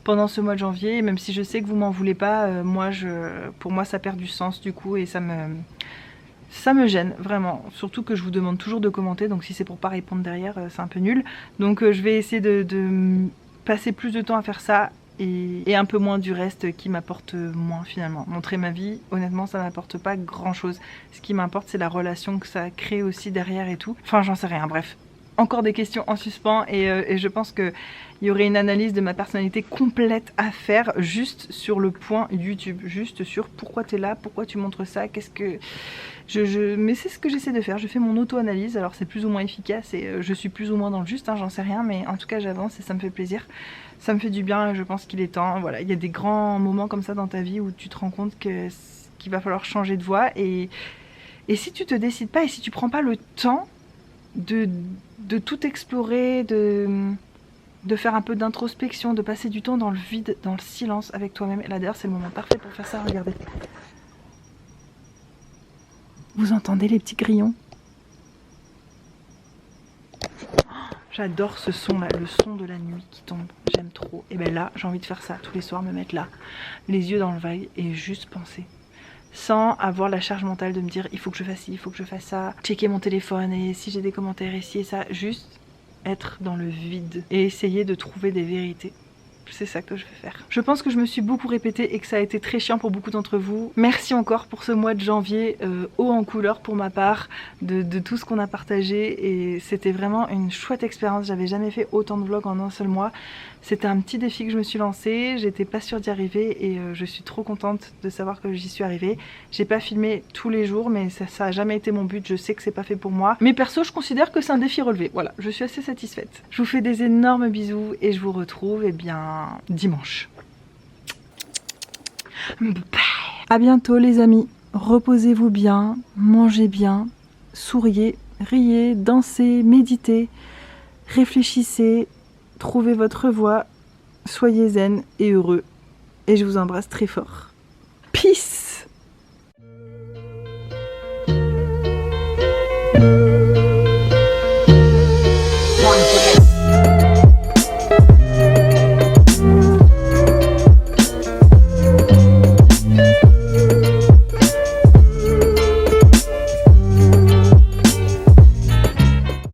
pendant ce mois de janvier. Et même si je sais que vous m'en voulez pas, pour moi ça perd du sens du coup et ça me gêne vraiment, surtout que je vous demande toujours de commenter, donc si c'est pour pas répondre derrière c'est un peu nul. Donc je vais essayer de passer plus de temps à faire ça et un peu moins du reste qui m'apporte moins finalement. Montrer ma vie, honnêtement ça m'apporte pas grand chose. Ce qui m'importe c'est la relation que ça crée aussi derrière et tout. Enfin j'en sais rien, bref. Encore des questions en suspens et je pense qu'il y aurait une analyse de ma personnalité complète à faire juste sur le point YouTube, juste sur pourquoi tu es là, pourquoi tu montres ça, qu'est-ce que... Mais c'est ce que j'essaie de faire, je fais mon auto-analyse, alors c'est plus ou moins efficace et je suis plus ou moins dans le juste, hein, j'en sais rien, mais en tout cas j'avance et ça me fait plaisir, ça me fait du bien et je pense qu'il est temps. Voilà, il y a des grands moments comme ça dans ta vie où tu te rends compte qu'il va falloir changer de voie et si tu te décides pas et si tu prends pas le temps de tout explorer, de faire un peu d'introspection, de passer du temps dans le vide, dans le silence avec toi-même. Et là d'ailleurs c'est le moment parfait pour faire ça, regardez. Vous entendez les petits grillons? J'adore ce son là, le son de la nuit qui tombe, j'aime trop. Et ben là, j'ai envie de faire ça tous les soirs, me mettre là, les yeux dans le vague et juste penser. Sans avoir la charge mentale de me dire il faut que je fasse ci, il faut que je fasse ça, checker mon téléphone et si j'ai des commentaires ici et ça, juste être dans le vide et essayer de trouver des vérités. C'est ça que je vais faire. Je pense que je me suis beaucoup répétée et que ça a été très chiant pour beaucoup d'entre vous. Merci encore pour ce mois de janvier haut en couleur pour ma part, de tout ce qu'on a partagé et c'était vraiment une chouette expérience. J'avais jamais fait autant de vlogs en un seul mois. C'était un petit défi que je me suis lancé, j'étais pas sûre d'y arriver et je suis trop contente de savoir que j'y suis arrivée. J'ai pas filmé tous les jours mais ça a jamais été mon but, je sais que c'est pas fait pour moi. Mais perso je considère que c'est un défi relevé, voilà, je suis assez satisfaite. Je vous fais des énormes bisous et je vous retrouve dimanche. Bye. À bientôt les amis, reposez-vous bien, mangez bien, souriez, riez, dansez, méditez, réfléchissez. Trouvez votre voie, soyez zen et heureux. Et je vous embrasse très fort. Peace!